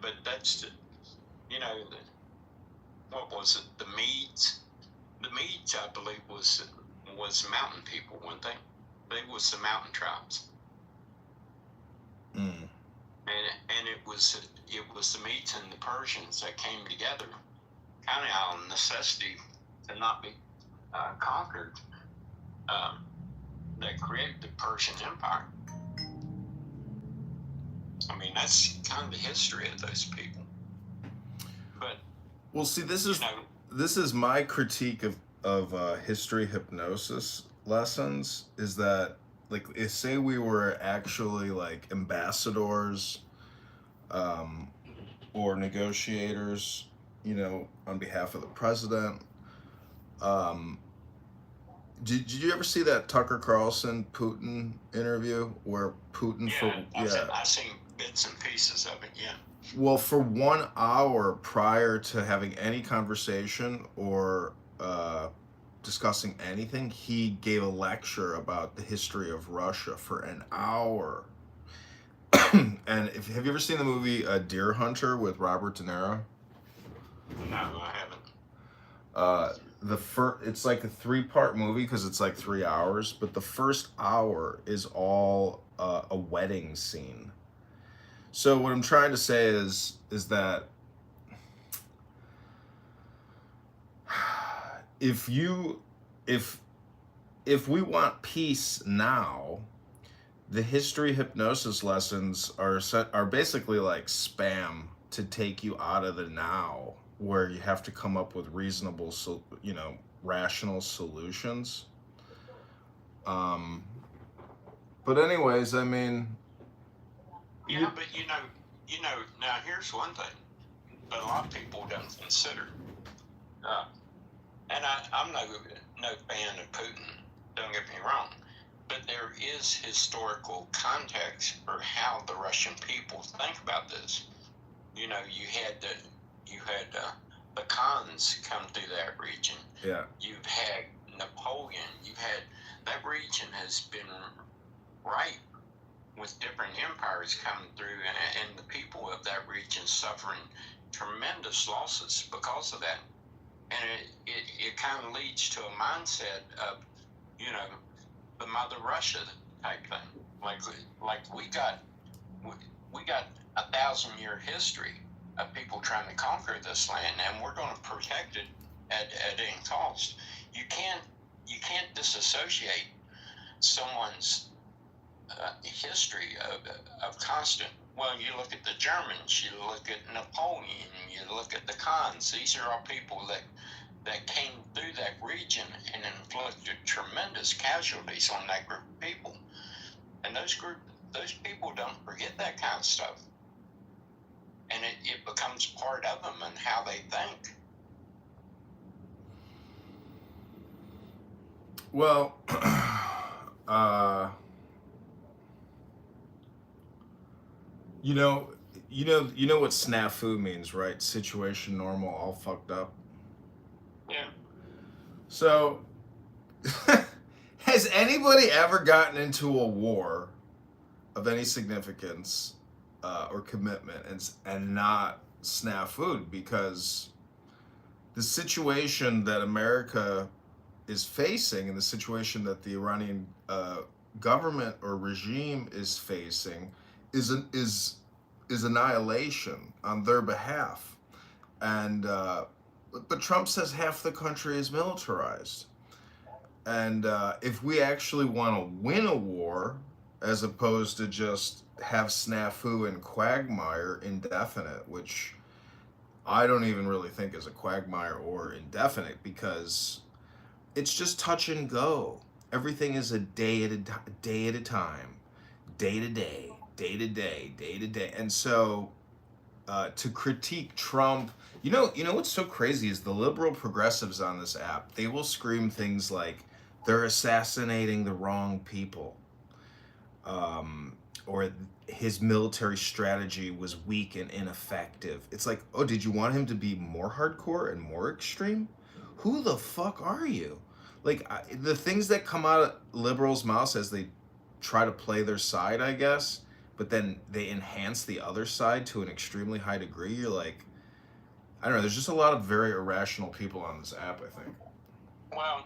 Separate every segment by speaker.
Speaker 1: but that's, you know, what was it? The Medes? The Medes, I believe, was mountain people, weren't they? They was the mountain tribes.
Speaker 2: Mm.
Speaker 1: And it was the Medes and the Persians that came together, kind of out of necessity to not be conquered, that created the Persian Empire. I mean, that's kind of the history of those people. But
Speaker 2: well, see, this is my critique of history hypnosis lessons. Is that, like, say we were actually like ambassadors, or negotiators, on behalf of the president. Did you ever see that Tucker Carlson Putin interview where Putin
Speaker 1: I've seen bits and pieces of it. Yeah.
Speaker 2: Well, for 1 hour prior to having any conversation or discussing anything, he gave a lecture about the history of Russia for an hour. And have you ever seen the movie Deer Hunter with Robert De Niro?
Speaker 1: No, I haven't.
Speaker 2: It's like a 3-part movie because it's like 3 hours, but the first hour is all a wedding scene. So what I'm trying to say is that if we want peace now, the history hypnosis lessons are basically like spam to take you out of the now, where you have to come up with reasonable, rational solutions. But anyways, I mean.
Speaker 1: Yeah, but now here's one thing that a lot of people don't consider. And I'm no fan of Putin, don't get me wrong, but there is historical context for how the Russian people think about this. You had the Khans come through that region.
Speaker 2: Yeah.
Speaker 1: You've had Napoleon. That region has been ripe with different empires coming through, and the people of that region suffering tremendous losses because of that. And it kind of leads to a mindset of, the Mother Russia type thing. Like we got 1,000-year history of people trying to conquer this land, and we're going to protect it at any cost. You can't disassociate someone's history of constant. Well, you look at the Germans, you look at Napoleon, you look at the Khans. These are all people that came through that region and inflicted tremendous casualties on that group of people. And those people don't forget that kind of stuff. And it becomes part of them and how they think.
Speaker 2: Well, you know what snafu means, right? Situation normal, all fucked up.
Speaker 1: Yeah.
Speaker 2: So, has anybody ever gotten into a war of any significance or commitment and not snafu'd? Because the situation that America is facing and the situation that the Iranian government or regime is facing is annihilation on their behalf. And but Trump says half the country is militarized. And if we actually want to win a war, as opposed to just have snafu and quagmire indefinite, which I don't even really think is a quagmire or indefinite, because it's just touch and go. Everything is a day at a time, day to day, day to day, day to day. And so to critique Trump, you know what's so crazy is the liberal progressives on this app, they will scream things like they're assassinating the wrong people, or his military strategy was weak and ineffective. It's like, oh, did you want him to be more hardcore and more extreme? Who the fuck are you? Like, the things that come out of liberals' mouths as they try to play their side, I guess, but but then they enhance the other side to an extremely high degree. You're like, I don't know. There's just a lot of very irrational people on this app, I think.
Speaker 1: Well,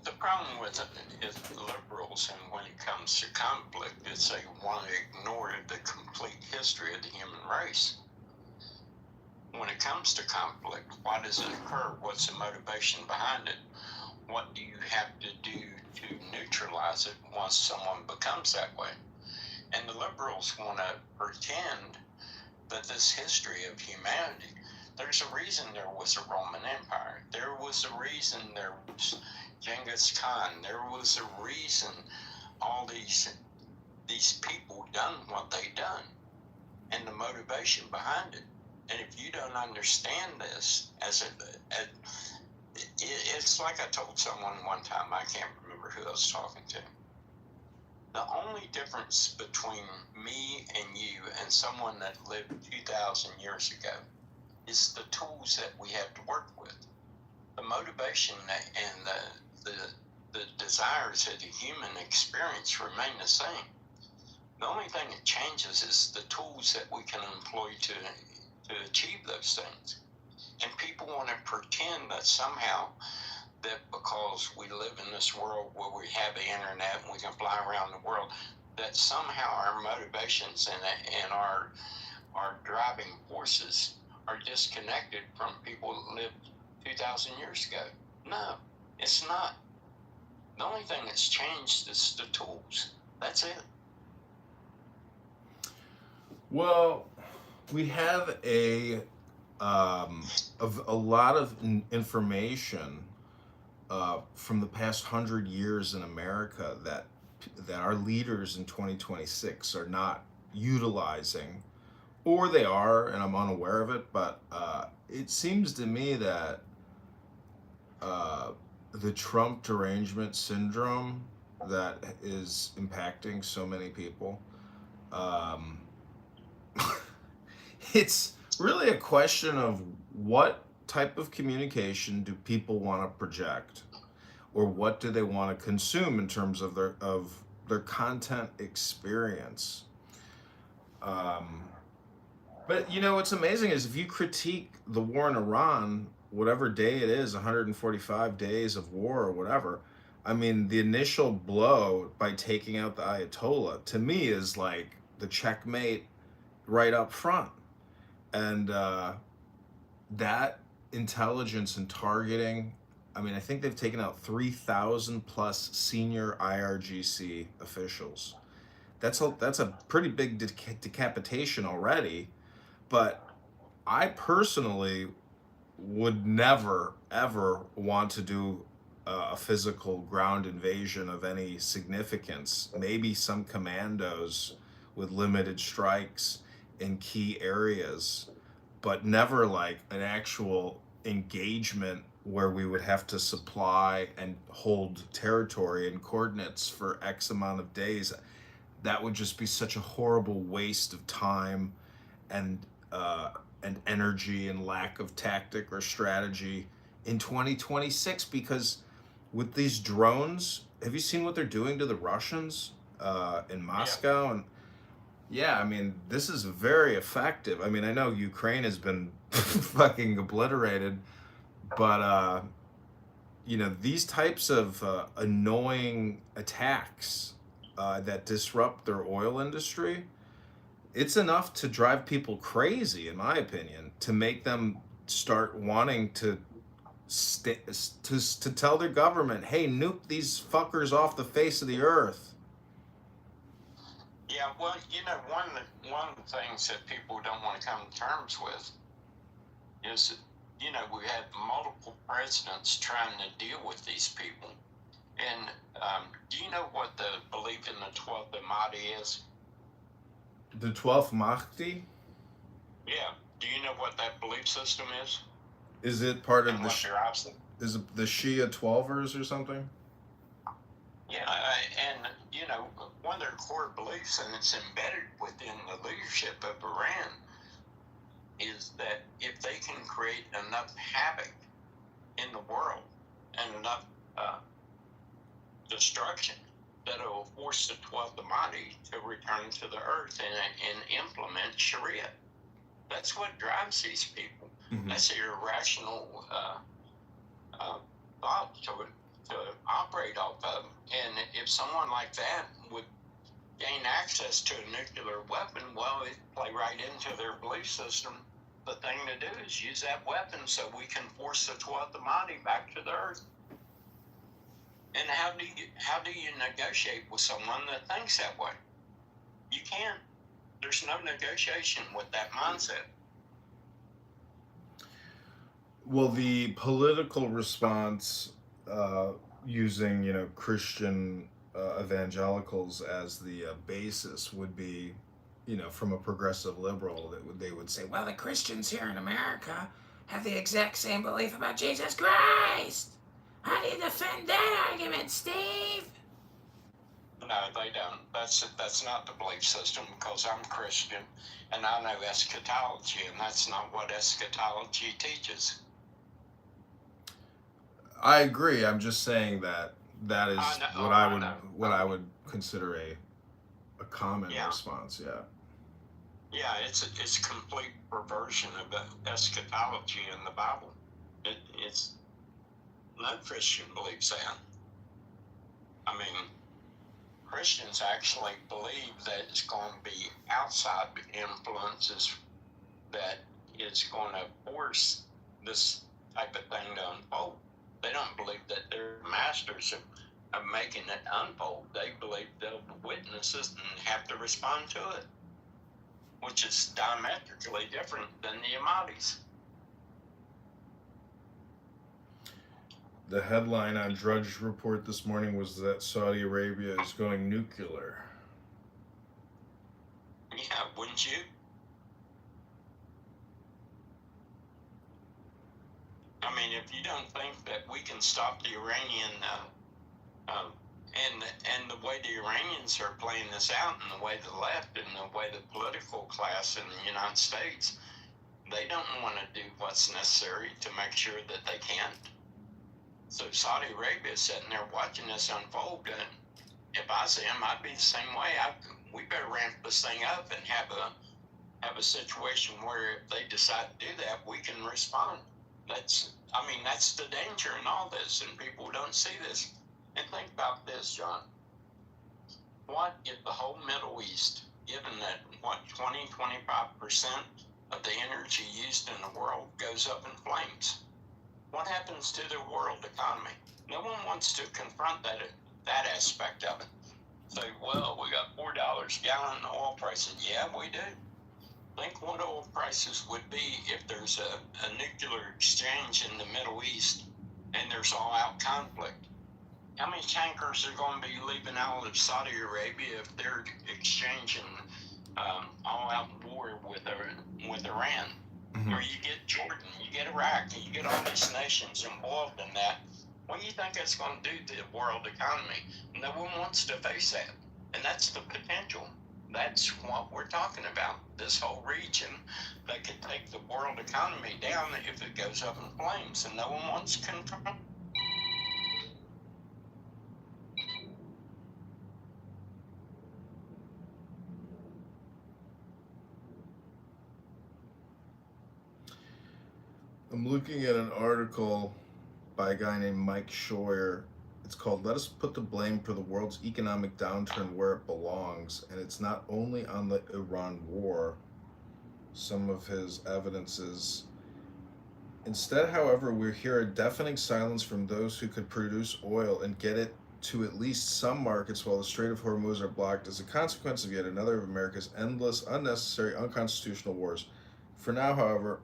Speaker 1: the problem with it is liberals, and when it comes to conflict, is they want to ignore the complete history of the human race. When it comes to conflict, why does it occur? What's the motivation behind it? What do you have to do to neutralize it once someone becomes that way? And the liberals want to pretend that this history of humanity, there's a reason there was a Roman Empire. There was a reason there was Genghis Khan. There was a reason all these people done what they done, and the motivation behind it. And if you don't understand this, it's like I told someone one time, I can't remember who I was talking to. The only difference between me and you and someone that lived 2,000 years ago is the tools that we have to work with. The motivation and the desires of the human experience remain the same. The only thing that changes is the tools that we can employ to achieve those things. And people want to pretend that somehow that because we live in this world where we have the internet and we can fly around the world, that somehow our motivations and our driving forces are disconnected from people who lived 2,000 years ago. No, it's not. The only thing that's changed is the tools. That's it.
Speaker 2: Well, we have a lot of information from the past 100 years in America that our leaders in 2026 are not utilizing, or they are, and I'm unaware of it. But it seems to me that the Trump derangement syndrome that is impacting so many people. It's really a question of what type of communication do people want to project, or what do they want to consume in terms of their content experience. But you know what's amazing is if you critique the war in Iran, whatever day it is, 145 days of war or whatever, I mean, the initial blow by taking out the Ayatollah to me is like the checkmate right up front. And that intelligence and targeting, I mean, I think they've taken out 3,000 plus senior IRGC officials. That's a pretty big decapitation already. But I personally would never, ever want to do a physical ground invasion of any significance. Maybe some commandos with limited strikes in key areas, but never like an actual engagement where we would have to supply and hold territory and coordinates for X amount of days. That would just be such a horrible waste of time and energy and lack of tactic or strategy in 2026. Because with these drones, have you seen what they're doing to the Russians in Moscow? And yeah, I mean, this is very effective. I mean, I know Ukraine has been fucking obliterated, but you know, these types of annoying attacks that disrupt their oil industry, it's enough to drive people crazy, in my opinion, to make them start wanting to tell their government, hey, nuke these fuckers off the face of the earth.
Speaker 1: Yeah, well, you know, one of the things that people don't want to come to terms with is that, you know, we had multiple presidents trying to deal with these people. And do you know what the belief in the 12th Mahdi is?
Speaker 2: The 12th Mahdi?
Speaker 1: Yeah. Do you know what that belief system is?
Speaker 2: Is it part of
Speaker 1: And
Speaker 2: the
Speaker 1: what they're obstinate?
Speaker 2: is it the Shia 12ers or something?
Speaker 1: Yeah, and you know, one of their core beliefs, and it's embedded within the leadership of Iran, is that if they can create enough havoc in the world and enough destruction, that'll force the 12th Almighty to return to the earth and implement Sharia. That's what drives these people.
Speaker 2: Mm-hmm.
Speaker 1: That's irrational thought to operate off of. And if someone like that would gain access to a nuclear weapon, well, it'd play right into their belief system. The thing to do is use that weapon so we can force the 12th Almighty back to the earth. And how do you negotiate with someone that thinks that way? You can't. There's no negotiation with that mindset.
Speaker 2: Well, the political response, using Christian evangelicals as the basis, would be, from a progressive liberal, they would say, well, the Christians here in America have the exact same belief about Jesus Christ. How do you defend that argument, Steve?
Speaker 1: No, they don't. That's not the belief system, because I'm Christian and I know eschatology, and that's not what eschatology teaches.
Speaker 2: I agree. I'm just saying that is what I would consider a common response. Yeah.
Speaker 1: Yeah, it's a complete perversion of eschatology in the Bible. It's no Christian believes that. I mean, Christians actually believe that it's going to be outside influences that is going to force this type of thing to unfold. They don't believe that they're masters of making it unfold. They believe they'll witness it and have to respond to it, which is diametrically different than the Ahmadis.
Speaker 2: The headline on Drudge Report this morning was that Saudi Arabia is going nuclear.
Speaker 1: Yeah, wouldn't you? I mean, if you don't think that we can stop the Iranian, and the way the Iranians are playing this out, and the way the left and the way the political class in the United States, they don't want to do what's necessary to make sure that they can't. So Saudi Arabia is sitting there watching this unfold, and if I see them, I'd be the same way. We better ramp this thing up and have a situation where if they decide to do that, we can respond. That's the danger in all this, and people don't see this. And think about this, John. What if the whole Middle East, given that 20-25% of the energy used in the world goes up in flames? What happens to the world economy? No one wants to confront that aspect of it. Say, well, we got $4 a gallon in oil prices. Yeah, we do. Think what oil prices would be if there's a nuclear exchange in the Middle East and there's all-out conflict. How many tankers are going to be leaving out of Saudi Arabia if they're exchanging all-out war with Iran? Mm-hmm. Or you get Jordan, you get Iraq, and you get all these nations involved in that. What do you think that's going to do to the world economy? No one wants to face that. And that's the potential. That's what we're talking about. This whole region that could take the world economy down if it goes up in flames, and no one wants to confront.
Speaker 2: I'm looking at an article by a guy named Mike Scheuer. It's called "Let Us Put the Blame for the World's Economic Downturn Where It Belongs," and it's not only on the Iran war. Some of his evidence is, instead, however, we hear a deafening silence from those who could produce oil and get it to at least some markets while the Strait of Hormuz are blocked as a consequence of yet another of America's endless, unnecessary, unconstitutional wars. For now, however,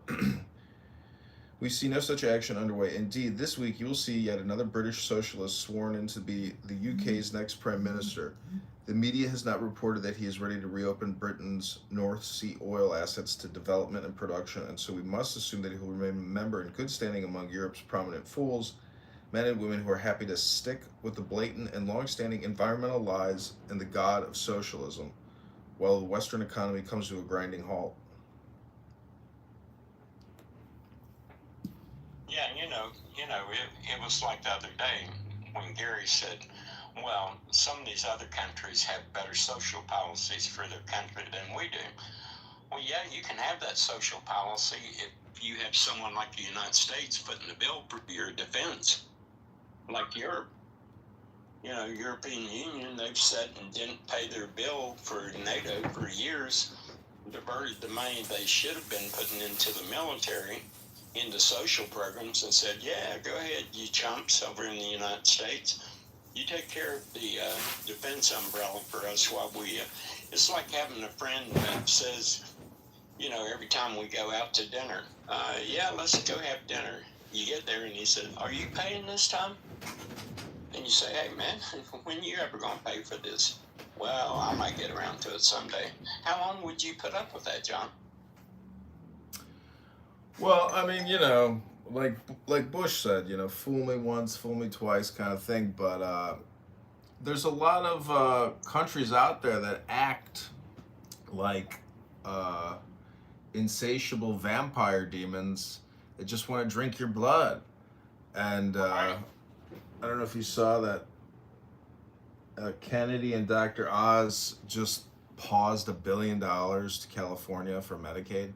Speaker 2: we see no such action underway. Indeed, this week you will see yet another British socialist sworn in to be the UK's next Prime Minister. The media has not reported that he is ready to reopen Britain's North Sea oil assets to development and production, and so we must assume that he will remain a member in good standing among Europe's prominent fools, men and women who are happy to stick with the blatant and long-standing environmental lies and the god of socialism, while the Western economy comes to a grinding halt.
Speaker 1: Yeah, it was like the other day when Gary said, Well, some of these other countries have better social policies for their country than we do. Well, yeah, you can have that social policy if you have someone like the United States footing the bill for your defense, like Europe. European Union, they've said and didn't pay their bill for NATO for years, diverted the money they should have been putting into the military into social programs and said, yeah, go ahead, you chumps over in the United States. You take care of the defense umbrella for us while we. It's like having a friend that says, every time we go out to dinner, yeah, let's go have dinner. You get there and he says, are you paying this time? And you say, hey, man, when you ever going to pay for this? Well, I might get around to it someday. How long would you put up with that, John?
Speaker 2: Well, I mean, like Bush said, fool me once, fool me twice, kind of thing. But there's a lot of countries out there that act like insatiable vampire demons that just want to drink your blood. And I don't know if you saw that Kennedy and Dr. Oz just paused $1 billion to California for Medicaid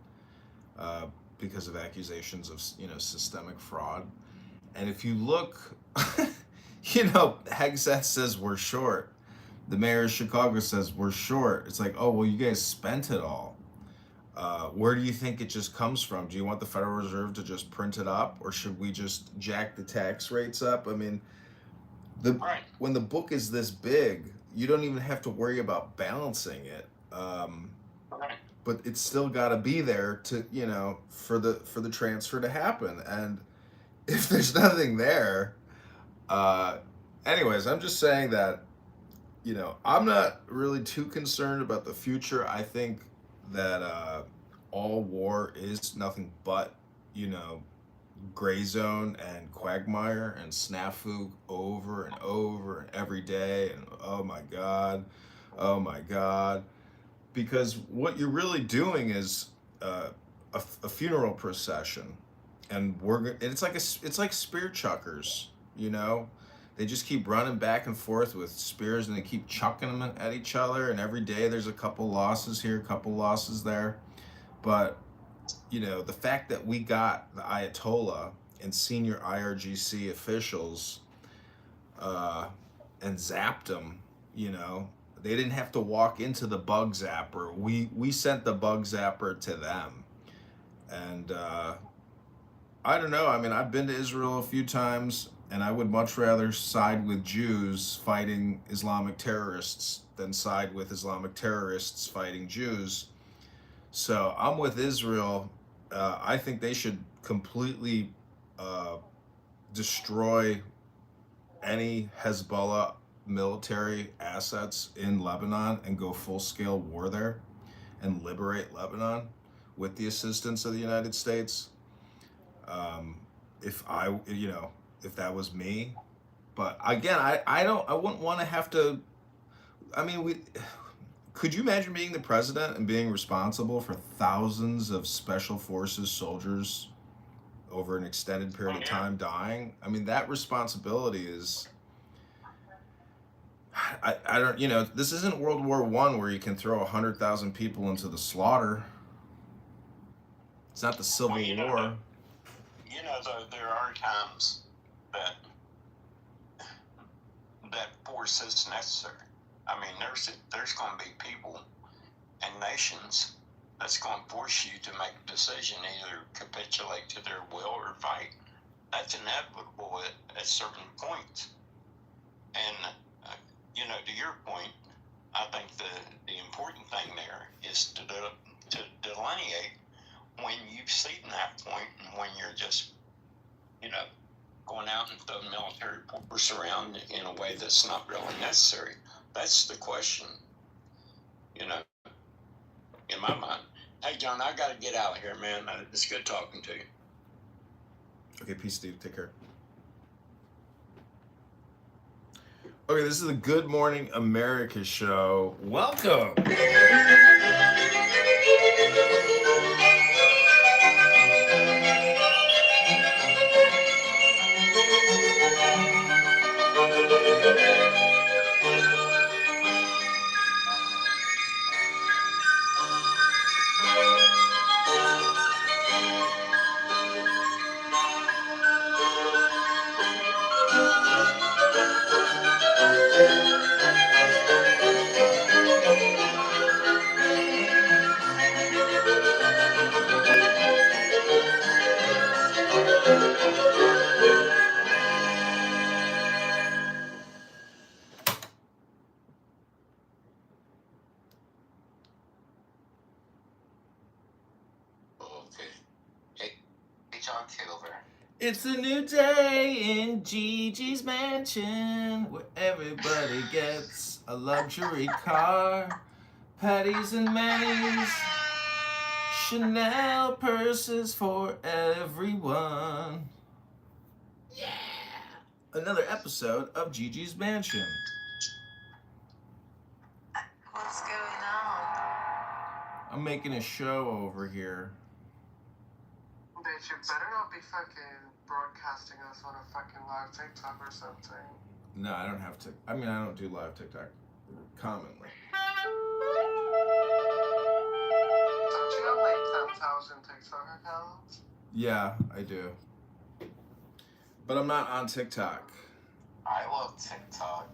Speaker 2: because of accusations of systemic fraud. And if you look, Hegseth says we're short. The mayor of Chicago says we're short. It's like, oh, well, you guys spent it all. Where do you think it just comes from? Do you want the Federal Reserve to just print it up, or should we just jack the tax rates up? I mean, when the book is this big, you don't even have to worry about balancing it. But it's still got to be there to for the transfer to happen. And if there's nothing there, anyways, I'm just saying that I'm not really too concerned about the future. I think that all war is nothing but gray zone and quagmire and snafu over and over and every day, and oh my god, because what you're really doing is a funeral procession, and it's like spear chuckers. They just keep running back and forth with spears, and they keep chucking them at each other, and every day there's a couple losses here, a couple losses there. But the fact that we got the Ayatollah and senior IRGC officials and zapped them, they didn't have to walk into the bug zapper. We sent the bug zapper to them. And I don't know. I mean, I've been to Israel a few times, and I would much rather side with Jews fighting Islamic terrorists than side with Islamic terrorists fighting Jews. So I'm with Israel. I think they should completely destroy any Hezbollah military assets in Lebanon and go full-scale war there and liberate Lebanon with the assistance of the United States. If that was me. But again, I wouldn't want to have to. I mean, could you imagine being the president and being responsible for thousands of special forces soldiers over an extended period of time dying? I mean, that responsibility is. I don't. This isn't World War I where you can throw 100,000 people into the slaughter. It's not the Civil War.
Speaker 1: There are times that force is necessary. I mean, there's going to be people and nations that's going to force you to make a decision, either capitulate to their will or fight. That's inevitable at certain points. And to your point, I think the important thing there is to delineate when you've seen that point and when you're just going out and throwing military force around in a way that's not really necessary. That's the question, in my mind. Hey, John, I got to get out of here, man. It's good talking to you.
Speaker 2: Okay, peace, Steve. Take care. Okay, this is the Good Morning America show. Welcome. It's a new day in Gigi's mansion where everybody gets a luxury car, patties and manis, Chanel purses for everyone. Yeah! Another episode of Gigi's Mansion.
Speaker 3: What's going on?
Speaker 2: I'm making a show over here.
Speaker 4: Bitch, you better not be fucking broadcasting us on a fucking live TikTok or something.
Speaker 2: No, I don't have to. I mean, I don't do live TikTok commonly.
Speaker 4: Don't you have like 10,000 TikTok accounts?
Speaker 2: Yeah, I do. But I'm not on TikTok.
Speaker 1: I love TikTok.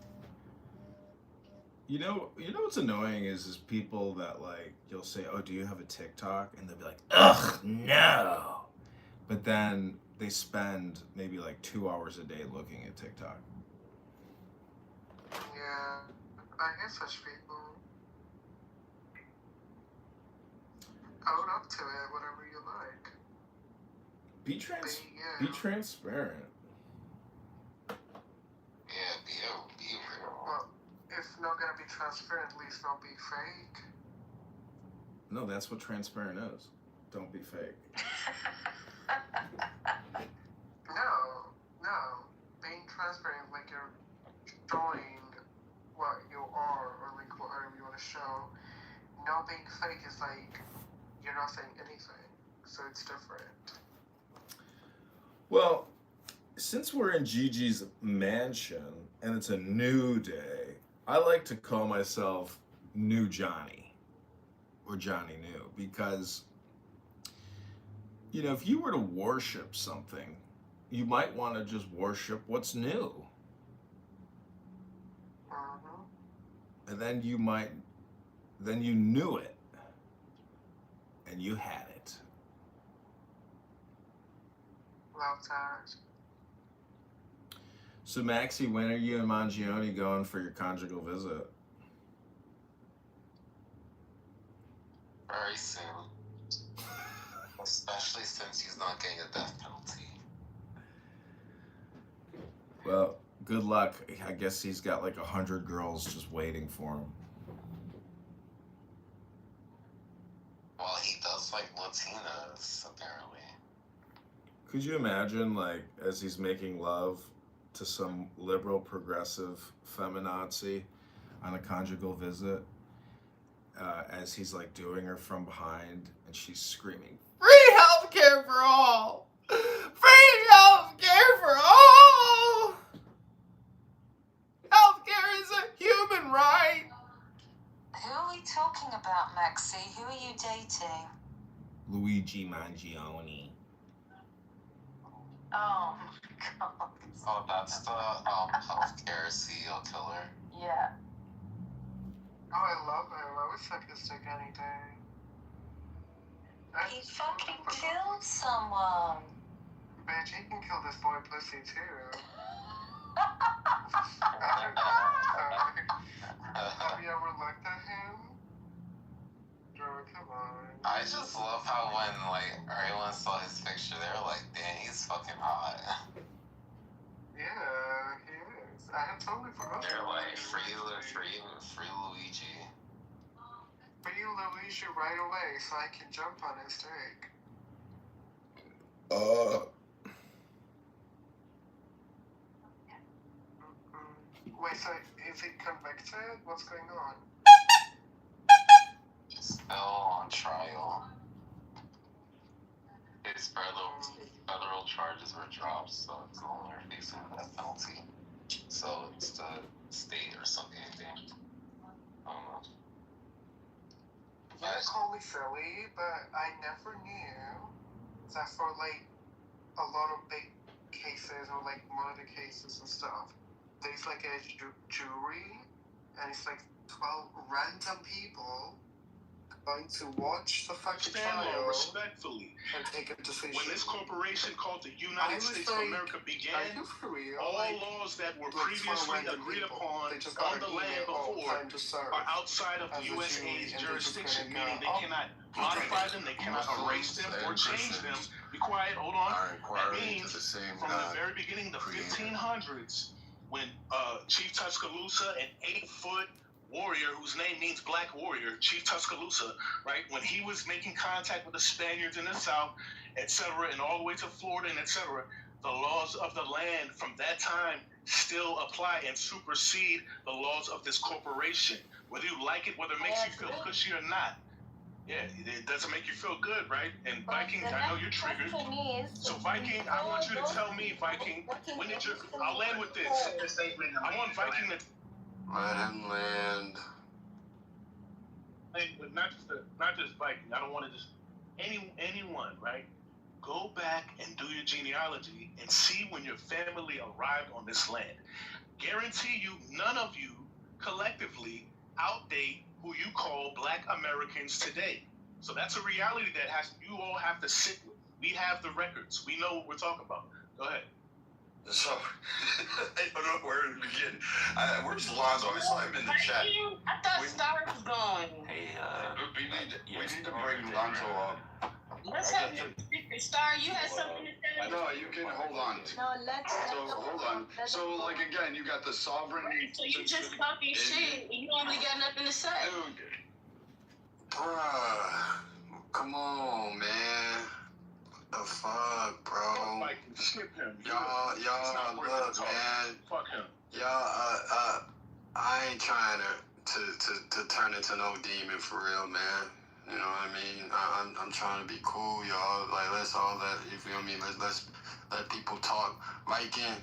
Speaker 2: You know what's annoying is people that like you'll say, "Oh, do you have a TikTok?" and they'll be like, "Ugh, no." But then they spend maybe like 2 hours a day looking at TikTok.
Speaker 4: Yeah, I get such people. Own up to it, whatever you like.
Speaker 2: Be transparent.
Speaker 1: Yeah, be real.
Speaker 4: Well, if not gonna be transparent, at least not be fake.
Speaker 2: No, that's what transparent is. Don't be fake.
Speaker 4: No. Being transparent, like you're showing what you are, or like whatever you want to show. No, being fake is like you're not saying anything, so it's different.
Speaker 2: Well, since we're in Gigi's mansion and it's a new day, I like to call myself New Johnny or Johnny New because, you know, if you were to worship something, you might want to just worship what's new.
Speaker 4: Mm-hmm.
Speaker 2: And then you knew it and you had it.
Speaker 4: Love that.
Speaker 2: So Maxie, when are you and Mangione going for your conjugal visit?
Speaker 1: Very soon. Especially since he's not getting a death penalty.
Speaker 2: Well, good luck. I guess he's got like 100 girls just waiting for him.
Speaker 1: Well, he does like Latinas, apparently.
Speaker 2: Could you imagine, like, as he's making love to some liberal, progressive feminazi on a conjugal visit, as he's like doing her from behind and she's screaming, "Free healthcare for all! Free healthcare for all! Healthcare is a human right!"
Speaker 3: Who are we talking about, Maxie? Who are you dating?
Speaker 2: Luigi Mangione.
Speaker 3: Oh my god.
Speaker 1: Oh, that's the healthcare CEO killer.
Speaker 3: Yeah.
Speaker 4: Oh, I love him. I would suck his dick any day.
Speaker 3: He fucking killed someone.
Speaker 4: Bitch, he can kill this boy pussy too. Have you ever looked at him? Girl, come on.
Speaker 1: I just love how when like everyone saw his picture, they were like, "Damn, he's fucking hot."
Speaker 4: Yeah, he is. I had totally forgotten.
Speaker 1: They're like, free Luigi.
Speaker 4: Free Luigi right away so I can jump on his dick. Wait, so is he convicted? What's going on?
Speaker 1: He's still on trial. His federal charges were dropped, so it's no longer facing the death penalty. So it's the state or something, I think. I don't know.
Speaker 4: You call me silly, but I never knew that for like a lot of big cases or like murder cases and stuff, there's like a jury, and it's like 12 random people going to watch the fucking trial
Speaker 5: respectfully.
Speaker 4: and take a decision.
Speaker 5: When this corporation called the United States of America began, all laws that were previously agreed upon on the land before are outside of the USA's jurisdiction, meaning they cannot modify them. They cannot erase them or change them. Be quiet. Hold on. That means from the very beginning, the 1500s, when Chief Tuscaloosa, an 8-foot warrior whose name means Black Warrior, Chief Tuscaloosa, right? When he was making contact with the Spaniards in the South, etc., and all the way to Florida, and etc., the laws of the land from that time still apply and supersede the laws of this corporation. Whether you like it, whether it makes you feel cushy or not. Yeah, it doesn't make you feel good, right? And Viking, I know you're triggered. So Viking, I want you to tell me, Viking, when did you, I'll land with this. I want Viking to
Speaker 6: let him land.
Speaker 5: But not just Viking. I don't want to just anyone, right? Go back and do your genealogy and see when your family arrived on this land. Guarantee you, none of you collectively outdate who you call Black Americans today. So that's a reality that you all have to sit with. We have the records. We know what we're talking about. Go ahead.
Speaker 6: So, I don't know where to begin. Where's Lonzo? I saw him in the chat.
Speaker 3: I thought Star was gone.
Speaker 6: Hey, we need to bring Lonzo up.
Speaker 3: Let's have him speak. Star, you had something to say?
Speaker 6: No, you can hold on.
Speaker 3: No, let's
Speaker 6: hold on. So, like, again, you got the sovereign.
Speaker 3: So you just talking shit and you only got nothing to say.
Speaker 6: Dude. Bruh. Come on, man. The fuck, bro?
Speaker 5: Like, skip him.
Speaker 6: Y'all, look, man.
Speaker 5: Fuck him.
Speaker 6: Y'all, I ain't trying to turn into no demon for real, man. You know what I mean? I'm trying to be cool, y'all. Like, let's all you feel me? Let's let people talk. Viking,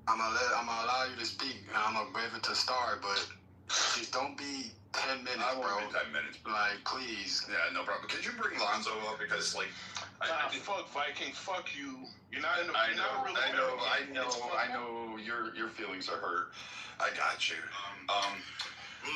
Speaker 6: I'm gonna allow you to speak. I'm gonna give it to Star, but just don't be 10 minutes,
Speaker 7: I
Speaker 6: bro.
Speaker 7: won't be 10 minutes.
Speaker 6: Like, please.
Speaker 7: Yeah, no problem. Could you bring Lonzo up? Because, like,
Speaker 5: fuck Viking, fuck you. You're not in the.
Speaker 7: I know. Your feelings are hurt. I got you. I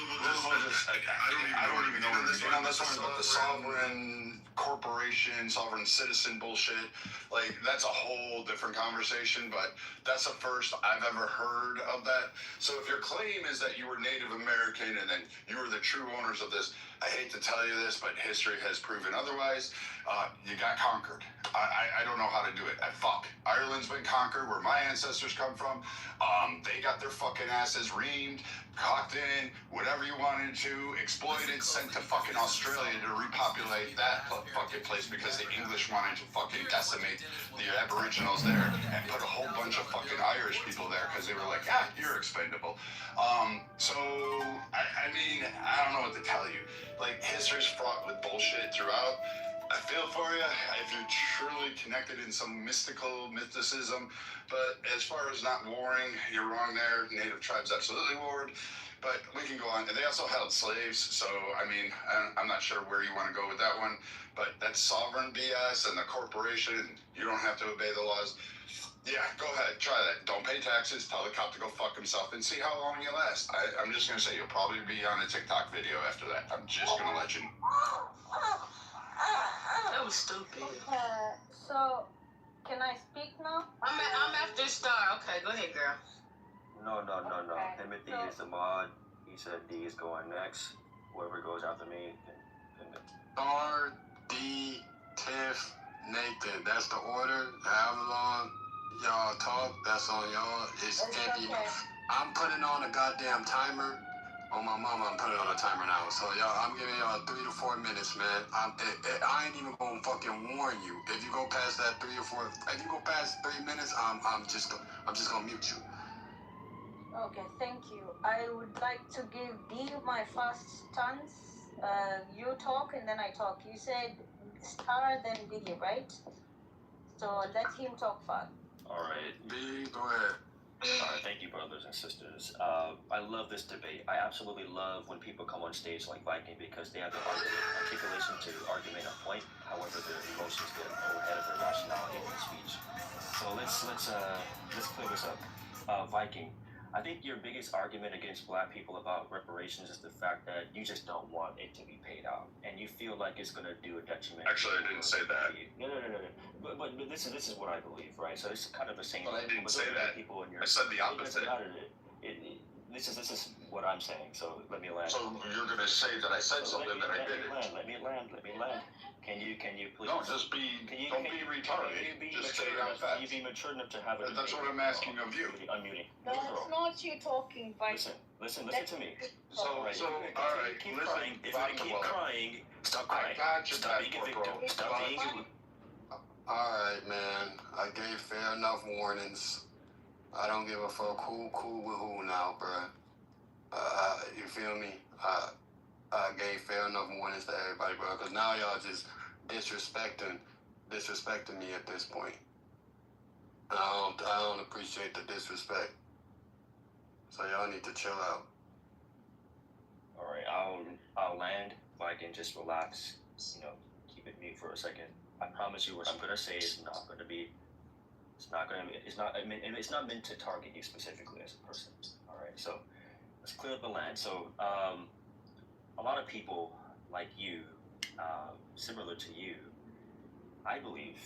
Speaker 7: don't even know where to begin on this one, but the sovereign corporation, sovereign citizen bullshit, like, that's a whole different conversation, but that's the first I've ever heard of that. So if your claim is that you were Native American and then you were the true owners of this, I hate to tell you this, but history has proven otherwise. You got conquered. I don't know how to do it. Fuck. Ireland's been conquered, where my ancestors come from. They got their fucking asses reamed, cocked in, whatever you wanted to, exploited, sent to fucking Australia to repopulate that fucking place because the English wanted to fucking decimate the Aboriginals there and put a whole bunch of fucking Irish people there because they were like, you're expendable. So, I mean, I don't know what to tell you. Like, history's fraught with bullshit throughout. I feel for you if you're truly connected in some mysticism, but as far as not warring, you're wrong there. Native tribes absolutely warred, but we can go on. And they also held slaves, so, I mean, I'm not sure where you want to go with that one, but that's sovereign BS and the corporation, you don't have to obey the laws. Yeah, go ahead, try that. Don't pay taxes, tell the cop to go fuck himself, and see how long you last. I'm just going to say you'll probably be on a TikTok video after that. I'm just going to let you know.
Speaker 3: That was stupid.
Speaker 8: So, can I speak now?
Speaker 3: I'm after Star. Okay, go ahead, girl.
Speaker 9: No.
Speaker 8: Okay.
Speaker 9: Timothy is the mod. He said D is going next. Whoever goes after me can
Speaker 6: Star, D, Tiff, Nathan. That's the order. However long y'all talk, that's on y'all. It can't be.
Speaker 8: Okay.
Speaker 6: I'm putting on a goddamn timer. On my mama, I'm putting on a timer now. So y'all, I'm giving y'all 3 to 4 minutes, man. I ain't even gonna fucking warn you. If you go past that 3 or 4, if you go past 3 minutes, I'm just gonna mute you.
Speaker 8: Okay, thank you. I would like to give D my first stance. You talk and then I talk. You said Star, then D, right? So let him talk first.
Speaker 9: Alright.
Speaker 6: D, go ahead.
Speaker 9: Alright, thank you, brothers and sisters. I love this debate. I absolutely love when people come on stage like Viking because they have the articulation to argument a point. However, their emotions get ahead of their rationality in their speech. So let's clear this up. Viking, I think your biggest argument against black people about reparations is the fact that you just don't want it to be paid out, and you feel like it's going to do a detriment.
Speaker 7: Actually, I didn't say that.
Speaker 9: No. But this is what I believe, right? So it's kind of the same.
Speaker 7: But I didn't say that.
Speaker 9: People in your,
Speaker 7: I said the opposite.
Speaker 9: this is what I'm saying. So let me land.
Speaker 7: So you're going to say that I said something that I didn't.
Speaker 9: Let me land. Can you please?
Speaker 7: No, just be. Don't be retarded. Just say I'm fast.
Speaker 9: Can you be mature enough to have a
Speaker 7: That's what I'm asking of you.
Speaker 9: Unmuting.
Speaker 8: No, it's not you talking, but
Speaker 9: Listen to me.
Speaker 7: So all right.
Speaker 9: Keep
Speaker 7: Listen.
Speaker 9: crying. If I keep crying, stop crying.
Speaker 7: I got your
Speaker 9: Stop being a
Speaker 7: passport,
Speaker 9: victim.
Speaker 7: bro.
Speaker 9: Stop being a.
Speaker 6: Alright, man. I gave fair enough warnings. I don't give a fuck who cool with who now, bruh. You feel me? I gave fair enough warnings to everybody, bro. Because now y'all just disrespecting me at this point. And I don't appreciate the disrespect. So y'all need to chill out.
Speaker 9: All right, I'll land. If I can just relax, keep it mute for a second. I promise you, what I'm gonna say is not gonna be. It's not meant to target you specifically as a person. All right, so let's clear up the land. So a lot of people like you, similar to you, I believe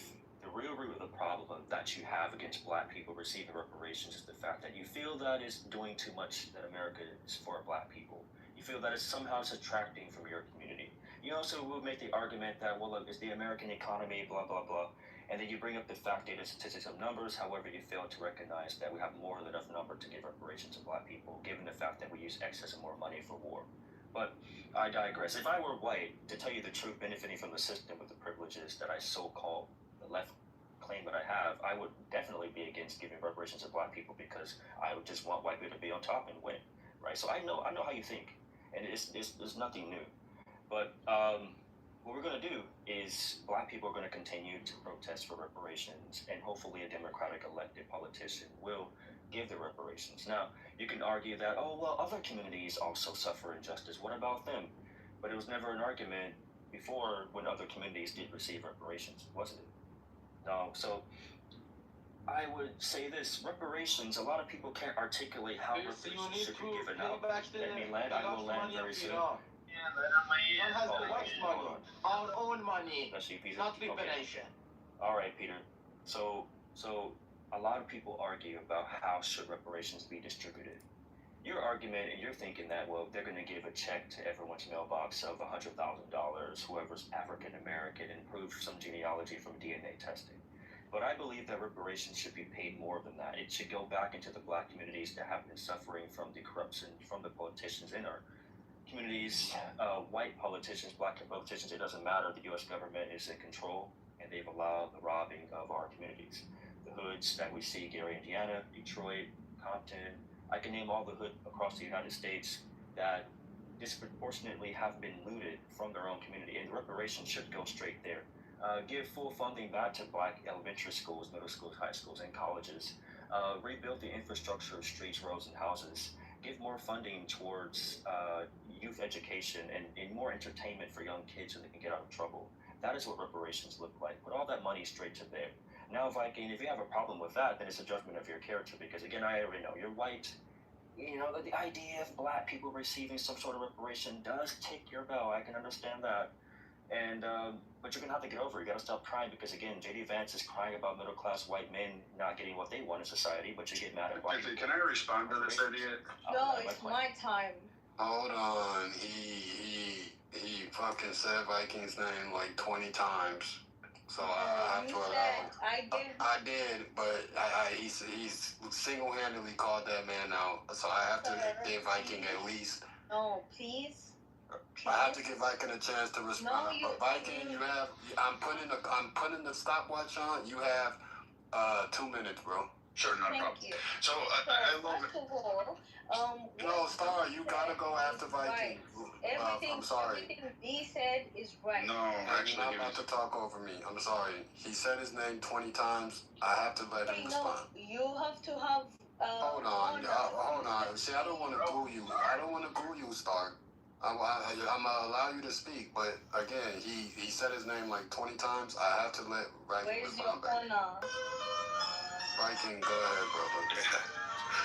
Speaker 9: the real root of the problem that you have against black people receiving reparations is the fact that you feel that it's doing too much that America is for black people. You feel that it's somehow subtracting from your community. You also will make the argument that, well, look, it's the American economy, blah, blah, blah. And then you bring up the fact, data, statistics, and numbers. However, you fail to recognize that we have more than enough number to give reparations to black people, given the fact that we use excess and more money for war. But I digress. If I were white, to tell you the truth, benefiting from the system with the privileges that I so-called the left claim that I have, I would definitely be against giving reparations to black people because I would just want white people to be on top and win, right? So I know how you think, and there's nothing new. But what we're going to do is black people are going to continue to protest for reparations, and hopefully a Democratic elected politician will give the reparations. Now, you can argue that, oh, well, other communities also suffer injustice. What about them? But it was never an argument before when other communities did receive reparations, wasn't it? No. So I would say this, reparations, a lot of people can't articulate how reparations should be given out. Let me land, I will land very soon.
Speaker 10: One has the wife's money, our own money, not liberation.
Speaker 9: All right, Peter. So a lot of people argue about how should reparations be distributed. Your argument, and you're thinking that, well, they're going to give a check to everyone's mailbox of $100,000, whoever's African American, and prove some genealogy from DNA testing. But I believe that reparations should be paid more than that. It should go back into the black communities that have been suffering from the corruption from the politicians in our communities, white politicians, black politicians, it doesn't matter. The U.S. government is in control, and they've allowed the robbing of our communities. The hoods that we see, Gary, Indiana, Detroit, Compton, I can name all the hood across the United States that disproportionately have been looted from their own community, and reparations should go straight there. Give full funding back to black elementary schools, middle schools, high schools, and colleges. Rebuild the infrastructure of streets, roads, and houses. Give more funding towards youth education and more entertainment for young kids so they can get out of trouble. That is what reparations look like. Put all that money straight to there. Now, Viking, if you have a problem with that, then it's a judgment of your character because, again, I already know you're white. You know, the idea of black people receiving some sort of reparation does tick your bell. I can understand that. And but you're going to have to get over it. You got to stop crying because, again, J.D. Vance is crying about middle-class white men not getting what they want in society, but you get mad at white people.
Speaker 7: Can I respond to this idiot?
Speaker 8: no, it's my time.
Speaker 6: Hold on. He fucking said Vikings name like 20 times. So I have to allow. I did, but he's single-handedly called that man out. So I have to give Viking at least.
Speaker 8: No, please.
Speaker 6: I have to give Viking a chance to respond. But Viking, I'm putting the stopwatch on. You have 2 minutes, bro.
Speaker 7: Sure, not a problem.
Speaker 8: You.
Speaker 7: So I love it.
Speaker 8: First of all,
Speaker 6: no, Star, you gotta go after Viking. I'm sorry.
Speaker 8: Everything he said is right.
Speaker 7: No, actually,
Speaker 6: you're not about to talk over me. I'm sorry. He said his name 20 times. I have to let him respond.
Speaker 8: You have to have.
Speaker 6: Hold on. See, I don't want to goo you. Star. I'm gonna allow you to speak, but again, he said his name like 20 times. I have to let Viking respond back. Viking, go ahead, brother.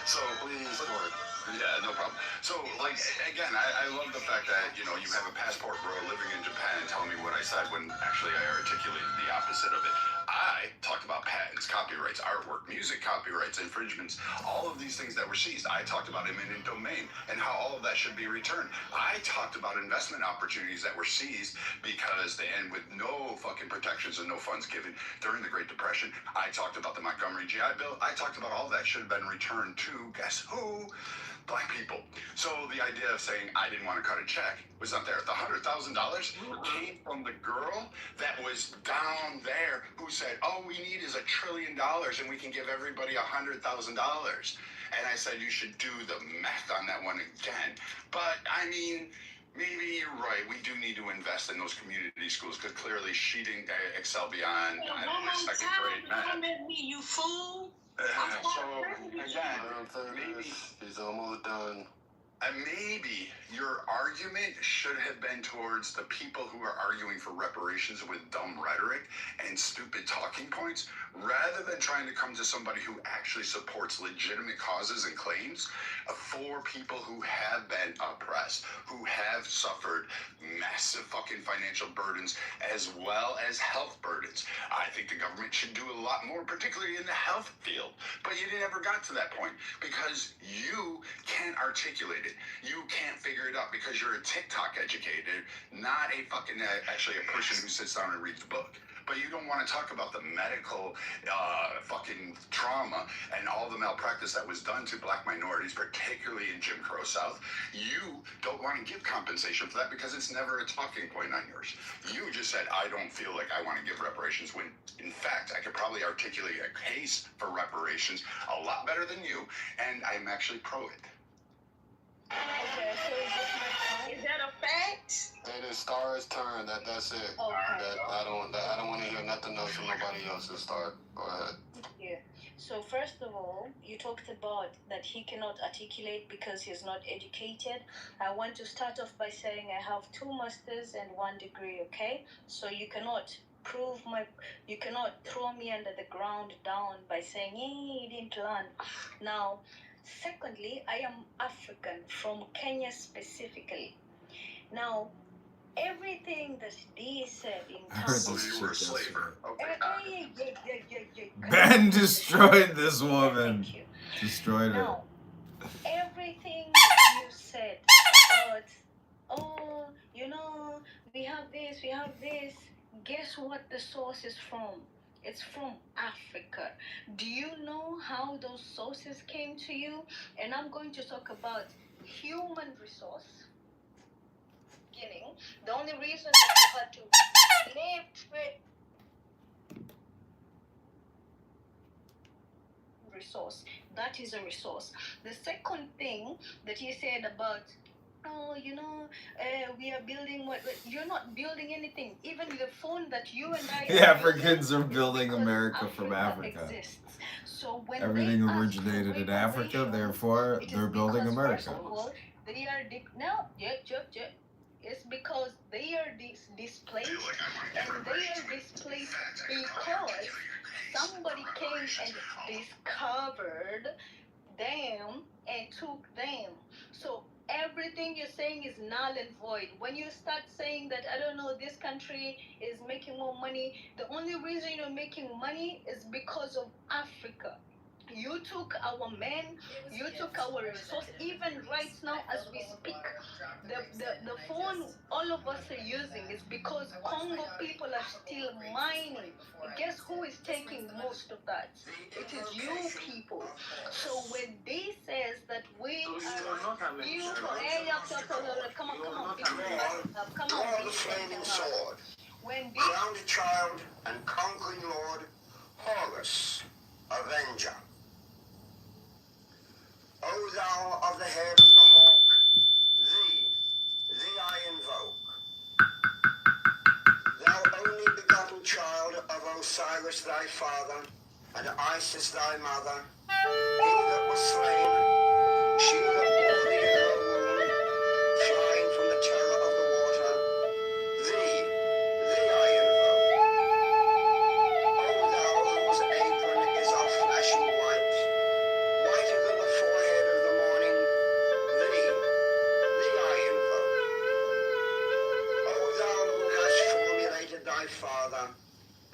Speaker 7: So
Speaker 6: please, Lord.
Speaker 7: Yeah, no problem. So, like, again, I love the fact that, you have a passport bro living in Japan and telling me what I said when actually I articulated the opposite of it. I talked about patents, copyrights, artwork, music copyrights, infringements, all of these things that were seized. I talked about eminent domain and how all of that should be returned. I talked about investment opportunities that were seized because they end with no fucking protections and no funds given during the Great Depression. I talked about the Montgomery GI Bill. I talked about all that should have been returned to, guess who? Black people. So the idea of saying I didn't want to cut a check was not there. The $100,000 came from the girl that was down there who said, all we need is $1 trillion and we can give everybody $100,000. And I said, you should do the math on that one again. But I mean, maybe you're right. We do need to invest in those community schools because clearly she didn't excel beyond second grade math.
Speaker 10: You fool!
Speaker 7: So again, maybe he's almost done. And maybe your argument should have been towards the people who are arguing for reparations with dumb rhetoric and stupid talking points, rather than trying to come to somebody who actually supports legitimate causes and claims for people who have been oppressed, who have suffered massive fucking financial burdens as well as health burdens. I think the government should do a lot more, particularly in the health field. But you never got to that point because you can't articulate it. You can't figure it out because you're a TikTok educated, not a fucking actually a person who sits down and reads a book. But you don't want to talk about the medical fucking trauma and all the malpractice that was done to black minorities, particularly in Jim Crow South. You don't want to give compensation for that because it's never a talking point on yours. You just said, I don't feel like I want to give reparations, when in fact I could probably articulate a case for reparations a lot better than you, and I'm actually pro it.
Speaker 8: Okay, so is this my time?
Speaker 10: Is that a fact?
Speaker 6: It is Star's turn. That's it.
Speaker 8: Okay.
Speaker 6: I don't want to hear nothing else from nobody else. Star, go ahead.
Speaker 8: Yeah. So first of all, you talked about that he cannot articulate because he's not educated. I want to start off by saying I have 2 masters and 1 degree, okay? So you cannot throw me under the ground down by saying, hey, you didn't learn. Now, secondly, I am African, from Kenya specifically. Now, everything that D said in
Speaker 2: I heard
Speaker 8: terms
Speaker 2: this
Speaker 7: You were a
Speaker 2: shit
Speaker 7: slaver.
Speaker 2: yesterday.
Speaker 7: Okay.
Speaker 2: Ben destroyed this woman.
Speaker 8: Thank you.
Speaker 2: Destroyed her.
Speaker 8: Now, everything that you said about, oh, we have this, guess what the source is from? It's from Africa. Do you know how those sources came to you? And I'm going to talk about human resource. Beginning. The only reason that you had to live resource. That is a resource. The second thing that you said about, we are building what? You're not building anything. Even the phone that you and I
Speaker 2: The Africans are building America from Africa.
Speaker 8: Exists. So when
Speaker 2: everything originated in Africa, therefore they're building America.
Speaker 8: First of all, they are it's because they are displaced, and they are displaced because somebody came and discovered them and took them. So everything you're saying is null and void. When you start saying that, I don't know, this country is making more money, the only reason you're making money is because of Africa. You took our men, you took our resource. Even right now as we speak, the phone all of us are using is because Congo people are still mining. And guess who is taking most of that? It is you people. So when they says that we are beautiful, come on,
Speaker 11: Draw the flaming sword, crown the child and conquering lord, Horus, Avenger. O thou of the head of the hawk, thee I invoke. Thou only begotten child of Osiris thy father, and Isis thy mother, he that was slain, she that bore thee in her womb, flying from the terror of the water, thee I invoke. O thou whose apron is of flashing white, whiter than the forehead of the morning, thee I invoke. O thou who hast formulated thy father,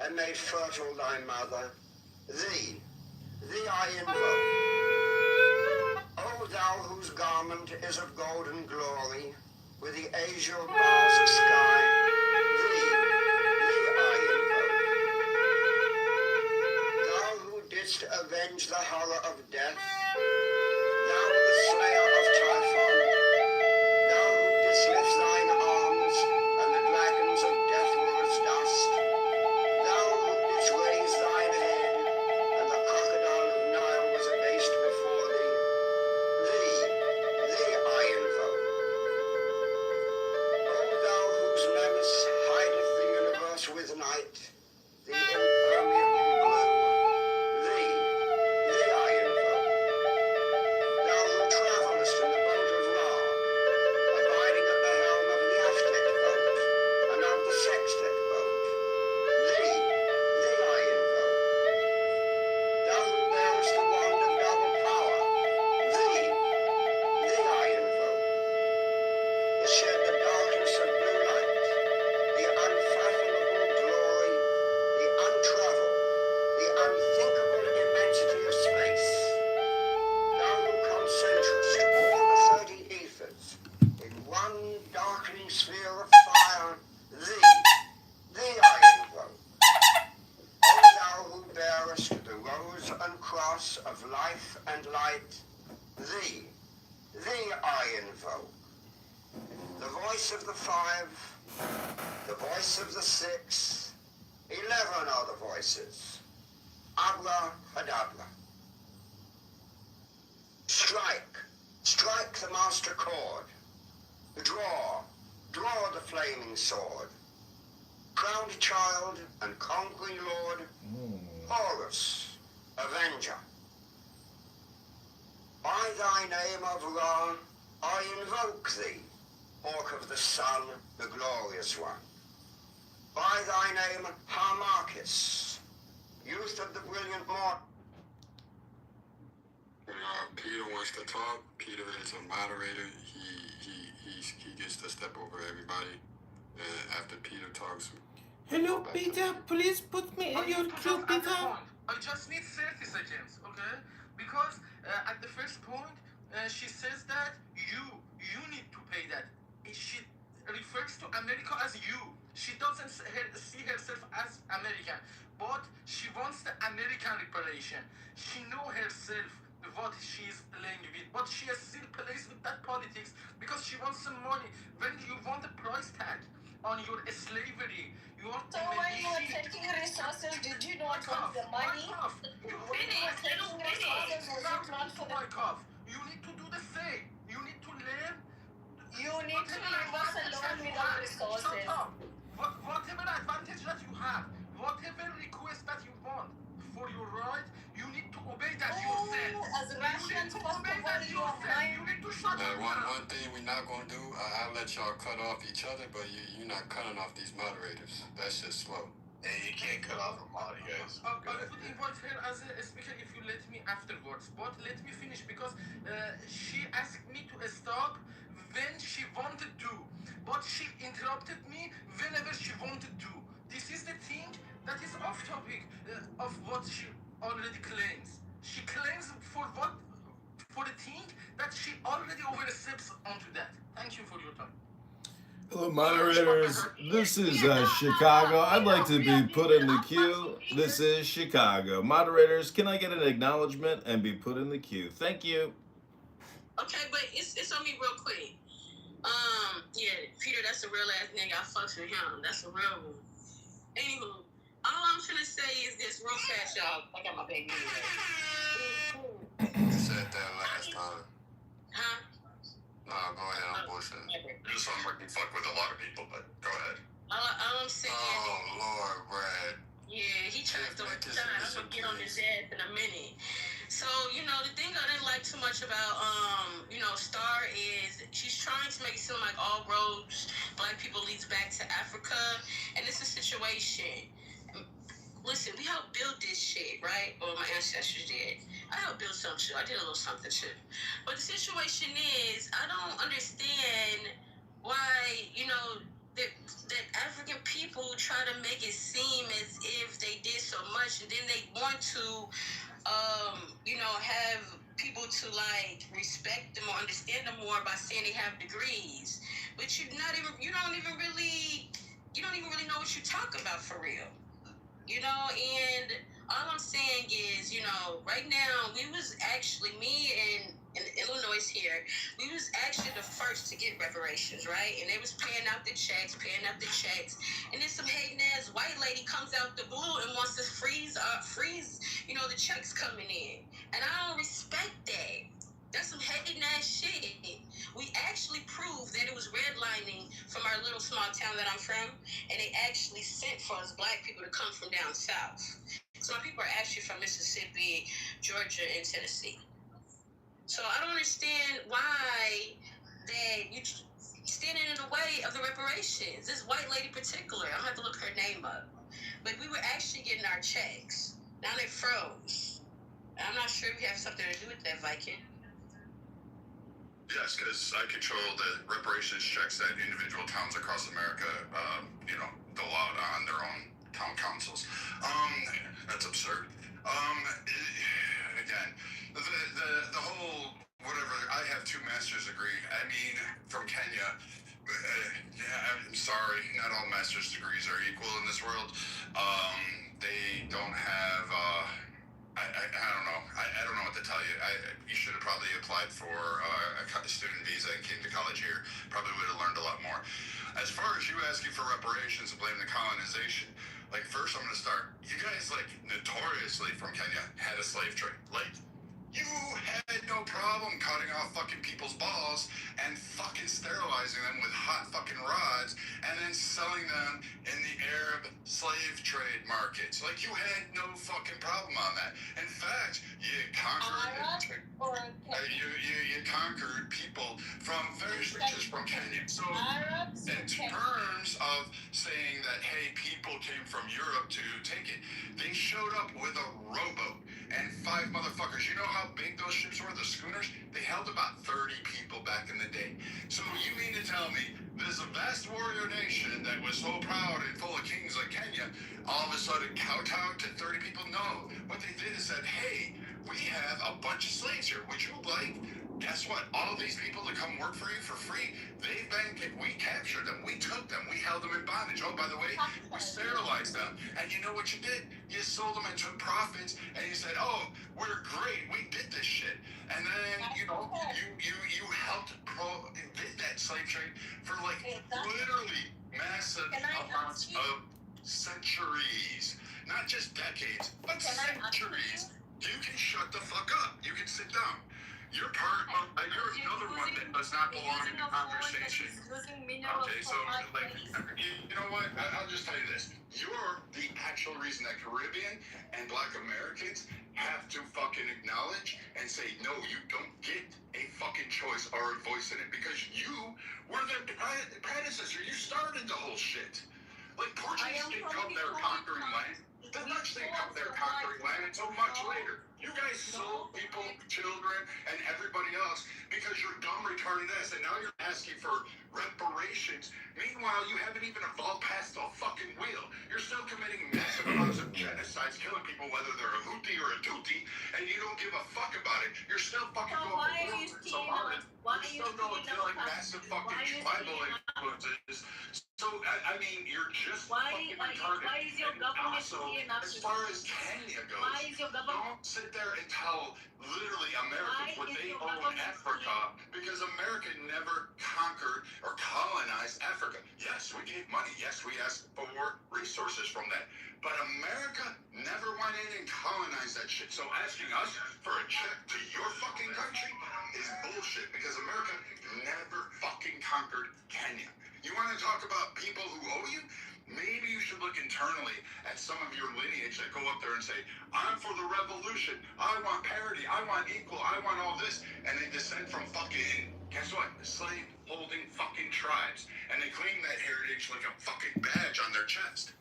Speaker 11: and made fertile thy mother, Thee I invoke. O thou whose garment is of golden glory, with the azure bars of sky, thee I invoke. Thou who didst avenge the horror of death, thou the slayer of Typhon, thou who didst lift thine arms, and the dragons of death were as dust, thou who didst raise thine head, and the crocodile of Nile was abased before thee, thee I invoke. O thou whose menace hideth the universe with night, the impermeable blue, thee I invoke. Thou who travellest in the boat of Ra, abiding at the helm of the Aztec boat, and of the Sextec boat, thee I invoke. Thou who bearest the wand of double power, thee I invoke. To shed the darkness of blue light, the unfathomable glory, the untraveled, the unthinkable immensity of space. Thou who concentrest all the 30 ethers in one darkening sphere of fire, thee I invoke. O thou who bearest the rose and cross of life and light, thee I invoke. The voice of the 5, the voice of the 6, 11 are the voices. Abracadabra. Strike the master chord. Draw the flaming sword. Crowned child and conquering lord, Horus, avenger. By thy name of Ra, I invoke thee, Hawk of the sun, the glorious one. By thy name, Harmachis, youth of the brilliant morn.
Speaker 6: Peter wants to talk. Peter is a moderator. He gets to step over everybody. And after Peter talks,
Speaker 12: hello, Peter. Please put me in your queue, Peter.
Speaker 5: I just need 30 seconds, okay? Because at the first point, she says that you need to pay that. She refers to America as you. She doesn't see herself as American, but she wants the American reparation. She knows herself what she is playing with, but she still plays with that politics because she wants some money. When you want a price tag on your slavery, you want
Speaker 8: so when you were taking resources, did you not want the money?
Speaker 5: You
Speaker 8: when you were taking resources, was it not for the...
Speaker 5: You need to do the same. You need to learn.
Speaker 8: You need to leave us alone without resources.
Speaker 5: Whatever advantage that you have, whatever request that you want for your right, you need to obey that yourself.
Speaker 8: As Russians, first of all, you are mine.
Speaker 5: You need to shut up.
Speaker 6: one thing we're not going to do, I'll let y'all cut off each other, but you're not cutting off these moderators. That's just slow.
Speaker 7: Hey, you can't cut off a mod, you guys.
Speaker 5: I could invite her as a speaker if you let me afterwards, but let me finish because she asked me to stop when she wanted to, but she interrupted me whenever she wanted to. This is the thing that is off topic of what she already claims. She claims for the thing that she already oversteps onto that. Thank you for your time.
Speaker 2: Hello, moderators. This is Chicago. I'd like to be put in the queue. This is Chicago. Moderators, can I get an acknowledgement and be put in the queue? Thank you.
Speaker 13: Okay, but it's on me real quick. Yeah, Peter, that's a real ass nigga. I fucks with him. That's a real one. Anywho, all I'm trying to say is this real fast, y'all. I got my baby.
Speaker 6: You said that last time.
Speaker 13: Huh?
Speaker 6: Nah, go ahead. I'm bullshitting.
Speaker 7: You sound like you fuck with a lot of people, but go ahead.
Speaker 13: All I'm saying
Speaker 6: Oh, Lord, Brad.
Speaker 13: Yeah, he tried to shine. I'm gonna get on his ass in a minute. So, the thing I didn't like too much about, Star is she's trying to make it seem like all roads, black people leads back to Africa, and it's a situation. Listen, we helped build this shit, right? Or my ancestors did. I helped build some shit. I did a little something too. But the situation is, I don't understand why, that African people try to make it seem as if they did so much. much, and then they want to, have people to like respect them or understand them more by saying they have degrees, but you don't even really know what you're talking about for real. And all I'm saying is, right now, me in Illinois here, we was actually the first to get reparations, right? And they was paying out the checks, and then some hating ass white lady comes out the blue and wants to freeze, the checks coming in. And I don't respect that. That's some hating ass shit. We actually proved that it was redlining from our little small town that I'm from, and they actually sent for us black people to come from down south. So my people are actually from Mississippi, Georgia, and Tennessee. So I don't understand why that you standing in the way of the reparations. This white lady in particular, I'm gonna have to look her name up. But we were actually getting our checks. Now they froze. I'm not sure if you have something to do with that, Viking.
Speaker 7: Yes, because I control the reparations checks that individual towns across America, dole out on their own town councils. That's absurd. Again, the whole whatever. I have 2 master's degree. I mean, from Kenya. I'm sorry, not all master's degrees are equal in this world. They don't have. I don't know. I don't know what to tell you. You should have probably applied for a student visa and came to college here. Probably would have learned a lot more. As far as you asking for reparations and blame the colonization, first I'm going to start. You guys, notoriously from Kenya, had a slave trade. You had no problem cutting off fucking people's balls and fucking sterilizing them with hot fucking rods and then selling them in the Arab slave trade markets. You had no fucking problem on that. In fact, you conquered you conquered people from various regions from Kenya. So in terms of saying that, hey, people came from Europe to take it, they showed up with a rowboat and 5 motherfuckers. You know how big those ships were, the schooners? They held about 30 people back in the day. So you mean to tell me there's a vast warrior nation that was so proud and full of kings like Kenya, all of a sudden kowtowed to 30 people? No. What they did is said, hey, we have a bunch of slaves here. Would you like? Guess what? All these people that come work for you for free, we captured them, we took them, we held them in bondage. Oh, by the way, we sterilized them. And you know what you did? You sold them and took profits, and you said, oh, we're great, we did this shit. And then, you helped did that slave trade for literally massive amounts of centuries. Not just decades, but centuries. You can shut the fuck up. You can sit down. You're you're another one that does not belong in the conversation. Okay, so, you know what? I'll just tell you this. You're the actual reason that Caribbean and Black Americans have to fucking acknowledge and say, no, you don't get a fucking choice or a voice in it because you were the predecessor. You started the whole shit. Portuguese didn't come there conquering land. The Dutch didn't come there conquering land until much later. You guys sold people, children, and everybody else because you're dumb, retarded ass, and now you're asking for reparations. Meanwhile, you haven't even evolved past the fucking wheel. You're still committing massive amounts of genocides, killing people, whether they're a Houthi or a Tutsi, and you don't give a fuck about it. You're still fucking going so hard. You're still going killing massive fucking tribal influences. So, I mean, you're just fucking retarded.
Speaker 13: Why is your government
Speaker 7: as far as Kenya goes, don't sit there and tell literally Americans what they own Africa because America never conquered or colonized Africa. Yes, we gave money. Yes, we asked for resources from that. But America never went in and colonized that shit. So asking us for a check to your fucking country is bullshit because America never fucking conquered Kenya. You want to talk about people who owe you? Maybe you should look internally at some of your lineage that go up there and say, I'm for the revolution, I want parity, I want equal, I want all this, and they descend from fucking, guess what, slave-holding fucking tribes, and they claim that heritage like a fucking badge on their chest.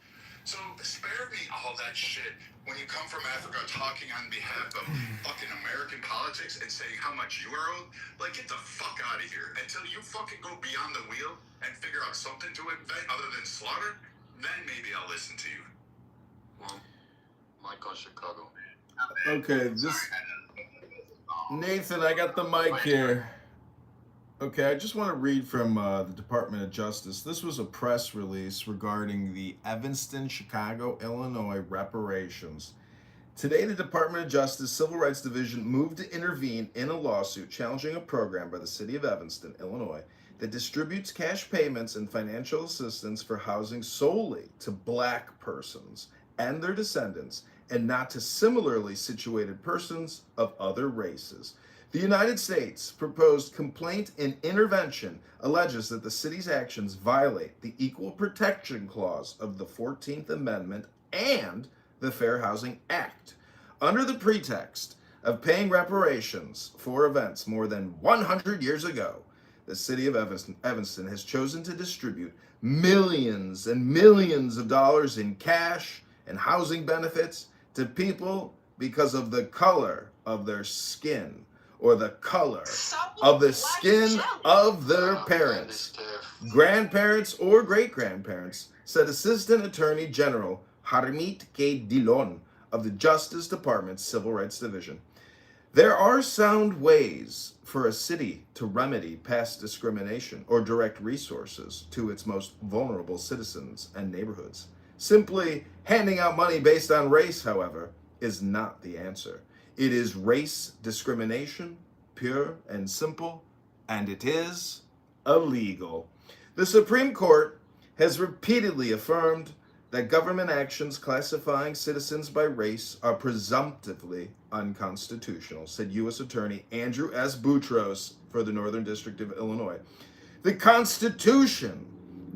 Speaker 7: So spare me all that shit when you come from Africa talking on behalf of fucking American politics and saying how much you are owed. Get the fuck out of here. Until you fucking go beyond the wheel and figure out something to invent other than slaughter, then maybe I'll listen to you.
Speaker 6: Well, my about Chicago.
Speaker 2: Okay, this Nathan, I got the mic here. Okay, I just want to read from the Department of Justice. This was a press release regarding the Evanston, Chicago, Illinois reparations. Today, the Department of Justice Civil Rights Division moved to intervene in a lawsuit challenging a program by the city of Evanston, Illinois, that distributes cash payments and financial assistance for housing solely to Black persons and their descendants, and not to similarly situated persons of other races. The United States proposed complaint and intervention alleges that the city's actions violate the Equal Protection Clause of the 14th Amendment and the Fair Housing Act, under the pretext of paying reparations for events more than 100 years ago. The city of Evanston has chosen to distribute millions and millions of dollars in cash and housing benefits to people because of the color of their skin or the color of the skin of their parents, grandparents, or great-grandparents, said Assistant Attorney General Harmeet K. Dillon of the Justice Department's Civil Rights Division. There are sound ways for a city to remedy past discrimination or direct resources to its most vulnerable citizens and neighborhoods. Simply handing out money based on race, however, is not the answer. It is race discrimination, pure and simple, and it is illegal. The Supreme Court has repeatedly affirmed that government actions classifying citizens by race are presumptively unconstitutional, said U.S. Attorney Andrew S. Boutros for the Northern District of Illinois. The Constitution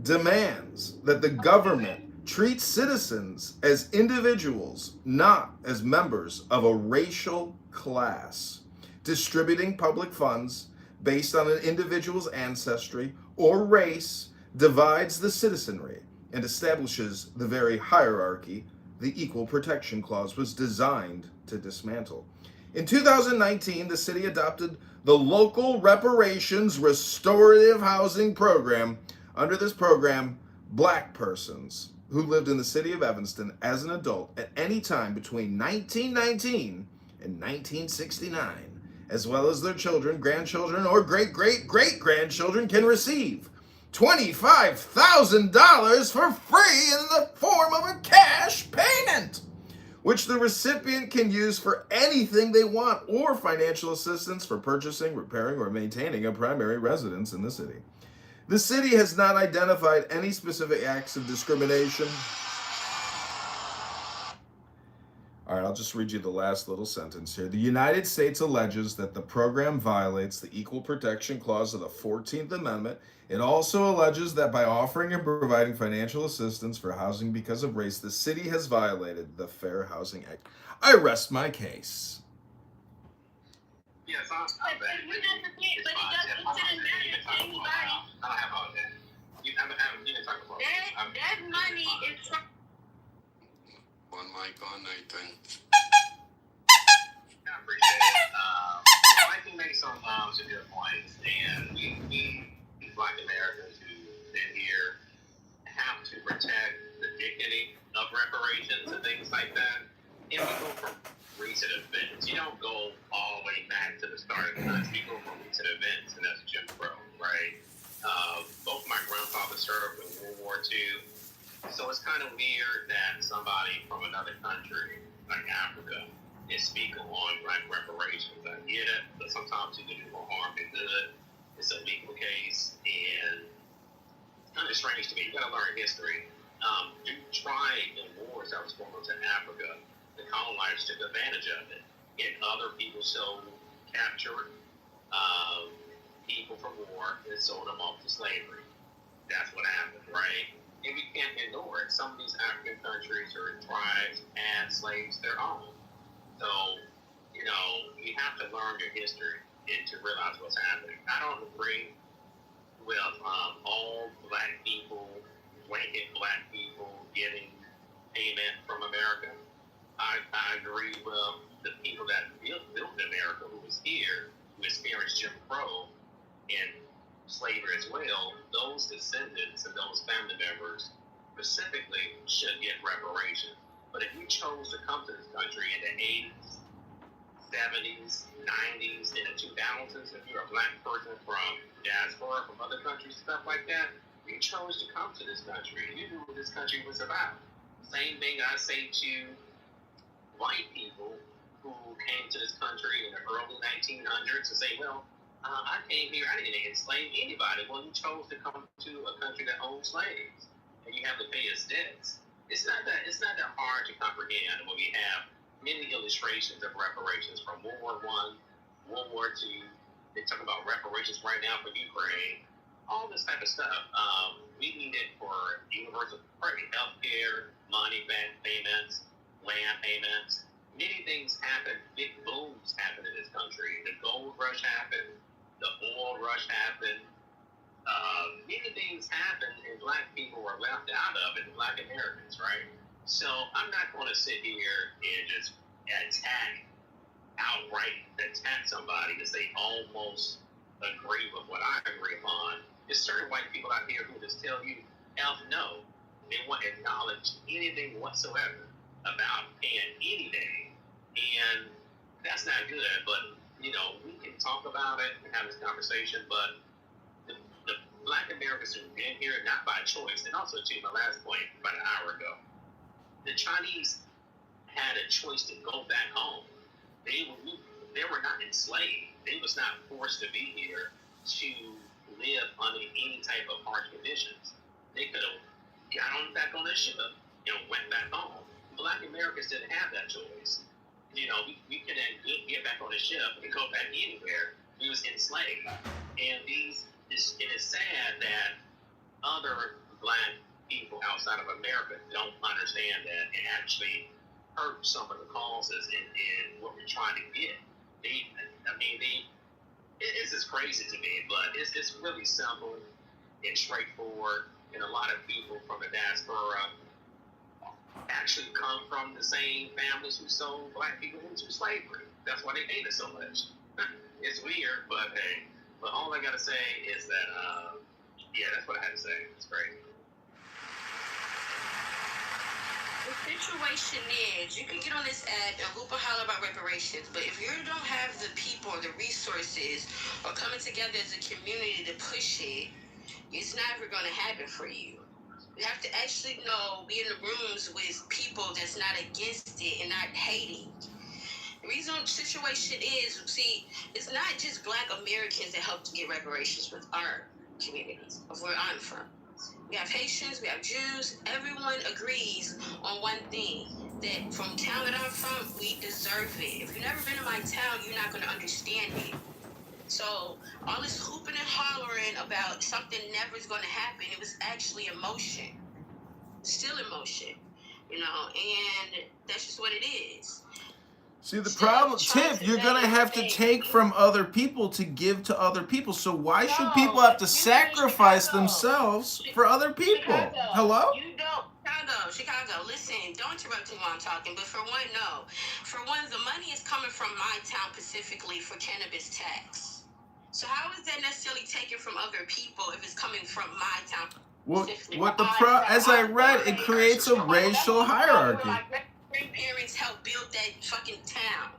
Speaker 2: demands that the government treats citizens as individuals, not as members of a racial class. Distributing public funds based on an individual's ancestry or race divides the citizenry and establishes the very hierarchy the Equal Protection Clause was designed to dismantle. In 2019, the city adopted the Local Reparations Restorative Housing Program. Under this program, Black persons who lived in the city of Evanston as an adult at any time between 1919 and 1969, as well as their children, grandchildren, or great-great-great-grandchildren, can receive $25,000 for free in the form of a cash payment, which the recipient can use for anything they want, or financial assistance for purchasing, repairing, or maintaining a primary residence in the city. The city has not identified any specific acts of discrimination. All right, I'll just read you the last little sentence here. The United States alleges that the program violates the Equal Protection Clause of the 14th Amendment. It also alleges that by offering and providing financial assistance for housing because of race, the city has violated the Fair Housing Act. I rest my case.
Speaker 10: Yes, I'm back. But it doesn't matter to anybody. I don't have all that. You can talk about that money is.
Speaker 6: One mic on, Nathan.
Speaker 10: I appreciate it. I can make some good points, and we Black Americans who've been here have to protect the dignity of reparations and things like that. And we go from recent events. You don't go all the way back to the start of the country. You go from recent events, and that's Jim Crow, right? Both my grandfathers served in World War II. So it's kind of weird that somebody from another country, like Africa, is speaking on Black reparations. I get it, but sometimes you can do more harm than good. It's a legal case, and it's kind of strange to me. You got to learn history. Trying in wars that was going on in Africa, the colonizers took advantage of it. And other people captured people from war and sold them off to slavery. That's what happened, right? And we can't ignore it. Some of these African countries or tribes had slaves their own. So, you have to learn your history and to realize what's happening. I don't agree with all Black people, blanket Black people getting payment from America. I agree with the people that built America, who was here, who experienced Jim Crow and slavery as well. Those descendants and those family members specifically should get reparations. But if you chose to come to this country in the 80s, 70s, 90s, and the 2000s, if you're a black person from diaspora, from other countries, stuff like that, you chose to come to this country. You knew what this country was about. Same thing I say to white people who came to this country in the early 1900s to say, well, I came here, I didn't enslave anybody. Well, you chose to come to a country that owned slaves, and you have to pay its debts. It's not that hard to comprehend when we have many illustrations of reparations from World War I, World War II. They talk about reparations right now for Ukraine, all this type of stuff. We need it for universal health care, money back payments, land payments. Many things happen, big booms happen in this country. The gold rush happened, the oil rush happened. Many things happened and black people were left out of it, black Americans, right? So I'm not going to sit here and just outright attack somebody to say almost agree with what I agree upon. There's certain white people out here who just tell you, hell no. They won't acknowledge anything whatsoever about paying anything. And that's not good, but, we can talk about it and have this conversation, but the black Americans who've been here, not by choice, and also, to my last point, about an hour ago, the Chinese had a choice to go back home. They were not enslaved. They was not forced to be here to live under any type of harsh conditions. They could have got back on the ship and went back home. Black Americans didn't have that choice. We couldn't get back on the ship and go back anywhere. We was enslaved. And it is sad that other black people outside of America don't understand that and actually hurt some of the causes in what we're trying to get. It's just crazy to me, but it's really simple and straightforward. And a lot of people from the diaspora actually come from the same families who sold black people into slavery. That's why they hate us so much. It's weird, but hey. But all I gotta say is that, that's what I had to say. It's great.
Speaker 13: The situation is, you can get on this app and whoop and holler about reparations, but if you don't have the people or the resources or coming together as a community to push it, it's never going to happen for you. You have to actually be in the rooms with people that's not against it and not hating. The reason the situation is, it's not just black Americans that help to get reparations with our communities of where I'm from. We have Haitians, we have Jews. Everyone agrees on one thing, that from town that I'm from, we deserve it. If you've never been to my town, you're not going to understand it. So all this hooping and hollering about something never is going to happen, it was actually emotion. Still emotion, and that's just what it is.
Speaker 2: See, the problem, Tiff, you're going to have to take from other people to give to other people. So why should people have to sacrifice themselves for other people? Hello?
Speaker 13: You don't. Chicago, listen, don't interrupt me while I'm talking, but for one, no. For one, the money is coming from my town specifically for cannabis tax. So how is that necessarily taken from other people if it's coming from my town?
Speaker 2: As I read, it creates a racial hierarchy.
Speaker 13: Grandparents helped build that fucking town.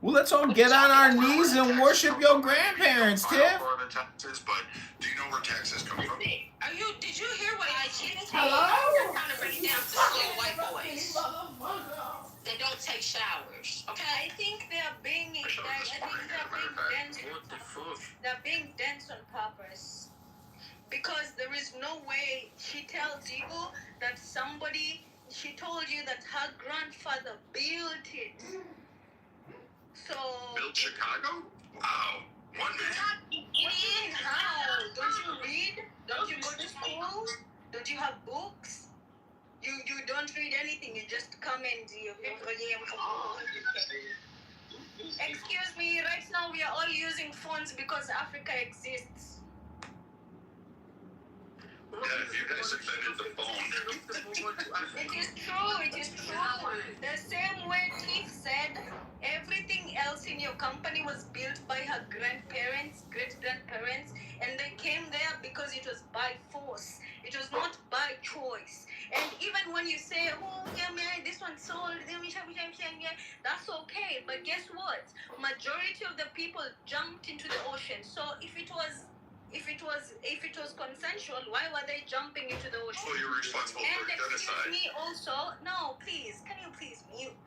Speaker 2: Well, let's all get on our knees and worship your grandparents, Tiff.
Speaker 7: But do you know where taxes come from?
Speaker 13: Did you hear what I just said?
Speaker 12: Hello?
Speaker 13: I'm trying to break it down to slow white boys that don't take showers. Okay?
Speaker 8: I think they're being dense on purpose. Because there is no way she tells you that she told you that her grandfather built it. So.
Speaker 7: Built Chicago? Wow. One man.
Speaker 8: How? Don't you read? Don't you go to school? Don't you have books? You don't read anything. You just come and excuse me. Right now we are all using phones because Africa exists.
Speaker 7: Yeah, you guys invented the phone.
Speaker 8: It is true. The same way Tiff said, everything else in your company was built by her grandparents, great-grandparents, and they came there because it was by force. It was not by choice.
Speaker 13: And even when you say, oh, yeah, man, this one's sold, that's okay. But guess what? Majority of the people jumped into the ocean. So if it was consensual, why were they jumping into the ocean?
Speaker 7: Oh, you're responsible for genocide.
Speaker 13: Me also. No, please, can you please mute?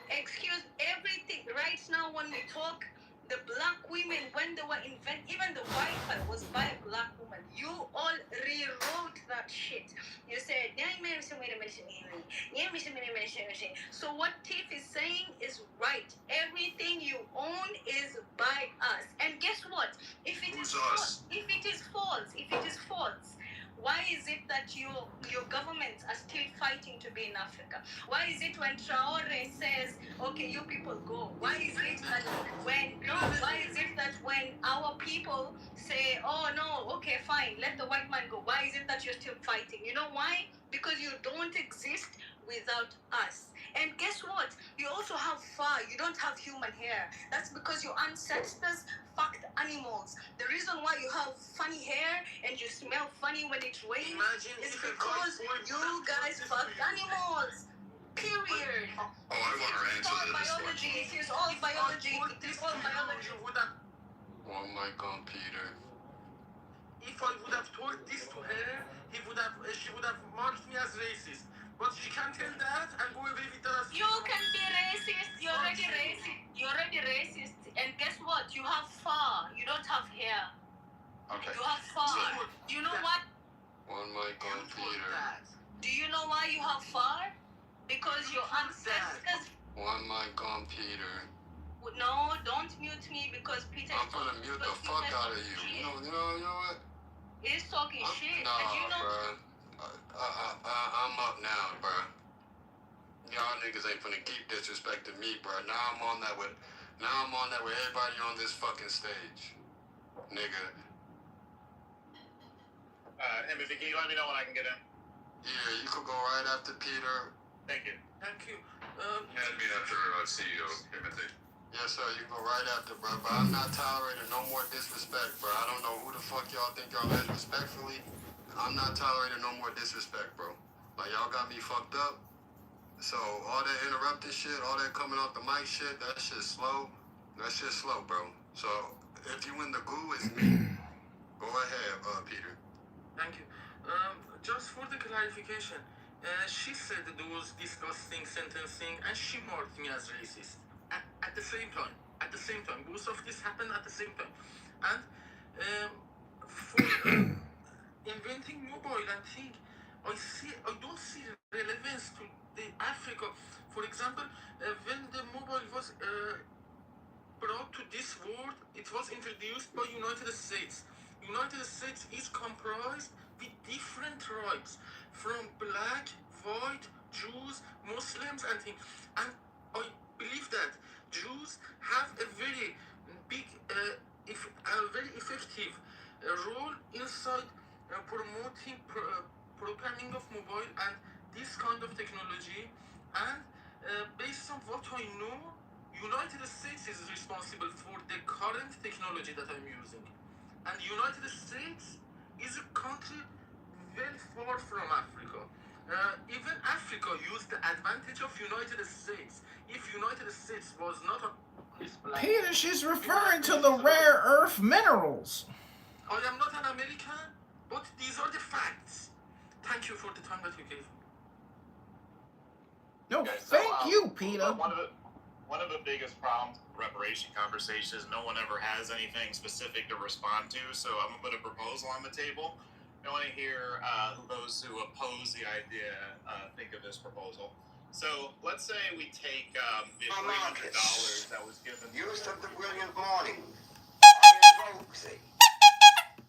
Speaker 13: Excuse everything. Right now, when we talk, the black women, when they were invented, even the Wi-Fi was by a black woman. You all rewrote that shit. You said, so what Tiff is saying is right. Everything you own is by us. And guess what? If it is false, why is it that your governments are still fighting to be in Africa? Why is it when Traore says, okay, you people go? Why is it that when our people say, oh no, okay, fine, let the white man go? Why is it that you're still fighting? You know why? Because you don't exist without us. And guess what? You also have fur. You don't have human hair. That's because your ancestors fucked animals. The reason why you have funny hair and you smell funny when it rains is because you guys fucked animals. Period.
Speaker 7: Oh, I want to answer
Speaker 13: Biology. It is all biology. It is all biology.
Speaker 6: One mic on Peter.
Speaker 14: If I would have told this to her, she would have marked me as racist. But she can't tell that and go away with us.
Speaker 13: You can be racist. You're already racist. You're already racist. And guess what? You have fur. You don't have hair.
Speaker 7: Okay.
Speaker 13: You have fur. You know what?
Speaker 6: One mic on Peter.
Speaker 13: Do you know why you have fur? Because your ancestors.
Speaker 6: One mic on Peter.
Speaker 13: No, don't mute me because Peter.
Speaker 6: I'm gonna mute the fuck out of you. You know what?
Speaker 13: He's talking shit.
Speaker 6: Nah,
Speaker 13: and you know.
Speaker 6: Bro. I'm up now, bro. Y'all niggas ain't finna keep disrespecting me, bro. Now I'm on that with everybody on this fucking stage, nigga.
Speaker 10: Timothy, can you let me know when I can get in?
Speaker 6: Yeah, you could go right after Peter.
Speaker 10: Thank you.
Speaker 14: Thank you.
Speaker 7: Hand me after CEO, Timothy.
Speaker 6: Yes, sir. You can go right after, bro. But I'm not tolerating no more disrespect, bro. I don't know who the fuck y'all think y'all is respectfully. I'm not tolerating no more disrespect, bro. Like, y'all got me fucked up. So, all that interrupted shit, all that coming off the mic shit, that shit's slow. That shit's slow, bro. So, if you in the goo, it's me. Go ahead, Peter.
Speaker 14: Thank you. Just for the clarification, she said those disgusting sentencing and she marked me as racist. At the same time. Both of this happened at the same time. And for inventing mobile and thing, I don't see relevance to the Africa. For example, when the mobile was brought to this world, it was introduced by United States. United States is comprised with different tribes, from black, white, Jews, Muslims, and things. And I believe that Jews have a very big, very effective role inside promoting programming of mobile and this kind of technology. And based on what I know, United States is responsible for the current technology that I'm using. And United States is a country very far from Africa. Even Africa used the advantage of United States. If United States was not on this planet...
Speaker 12: Peter, she's referring to the rare earth minerals.
Speaker 14: I am not an American, but these are the facts. Thank you for the time that you gave me.
Speaker 12: No,
Speaker 15: Okay,
Speaker 12: thank you, Peter.
Speaker 15: One of the biggest problems with reparation conversations, no one ever has anything specific to respond to, so I'm going to put a proposal on the table. I want to hear those who oppose the idea think of this proposal. So let's say we take the $300 that was given.
Speaker 11: Youth of the brilliant morning, I invoke thee.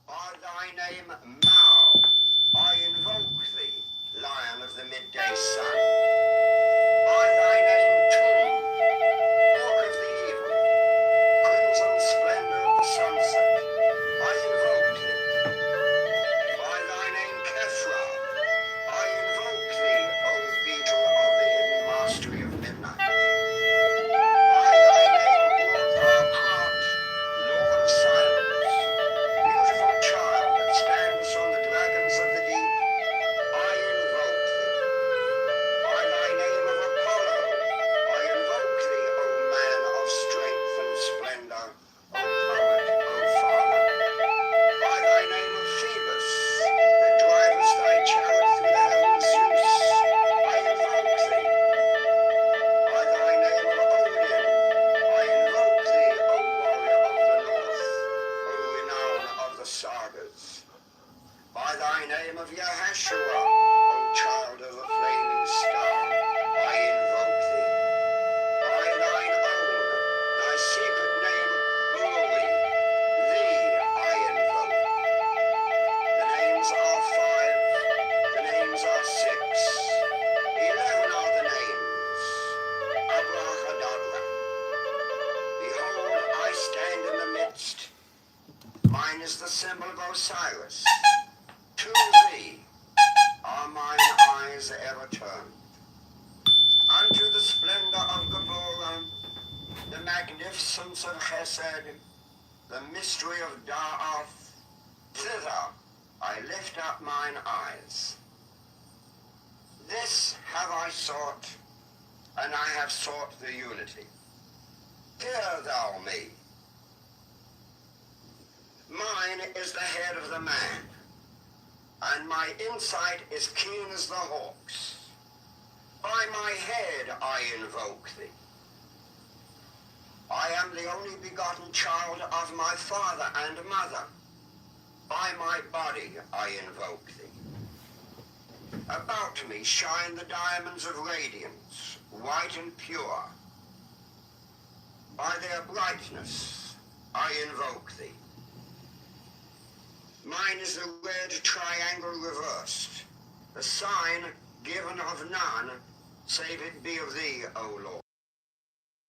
Speaker 11: By thy name, Mao, I invoke thee, lion of the midday sun. By thy name, Tum, hawk of the even, crimson splendor of the sunset, I invoke thee. By thy name, Kefra, I invoke thee, O beetle of the hidden mastery of midnight. By thy name, Urpakrat, Lord of silence, beautiful child that stands on the dragons of the deep, I invoke Mine is the symbol of Osiris. To thee are mine eyes ever turned. Unto the splendor of Gabora, the magnificence of Chesed, the mystery of Da'ath, thither I lift up mine eyes. This have I sought, and I have sought the unity. Hear thou me. Mine is the head of the man, and my insight is keen as the hawk's. By my head I invoke thee. I am the only begotten child of my father and mother. By my body I invoke thee. About me shine the diamonds of radiance, white and pure. By their brightness I invoke thee. Mine is the red triangle reversed, the sign given of none, save it be of thee, O Lord.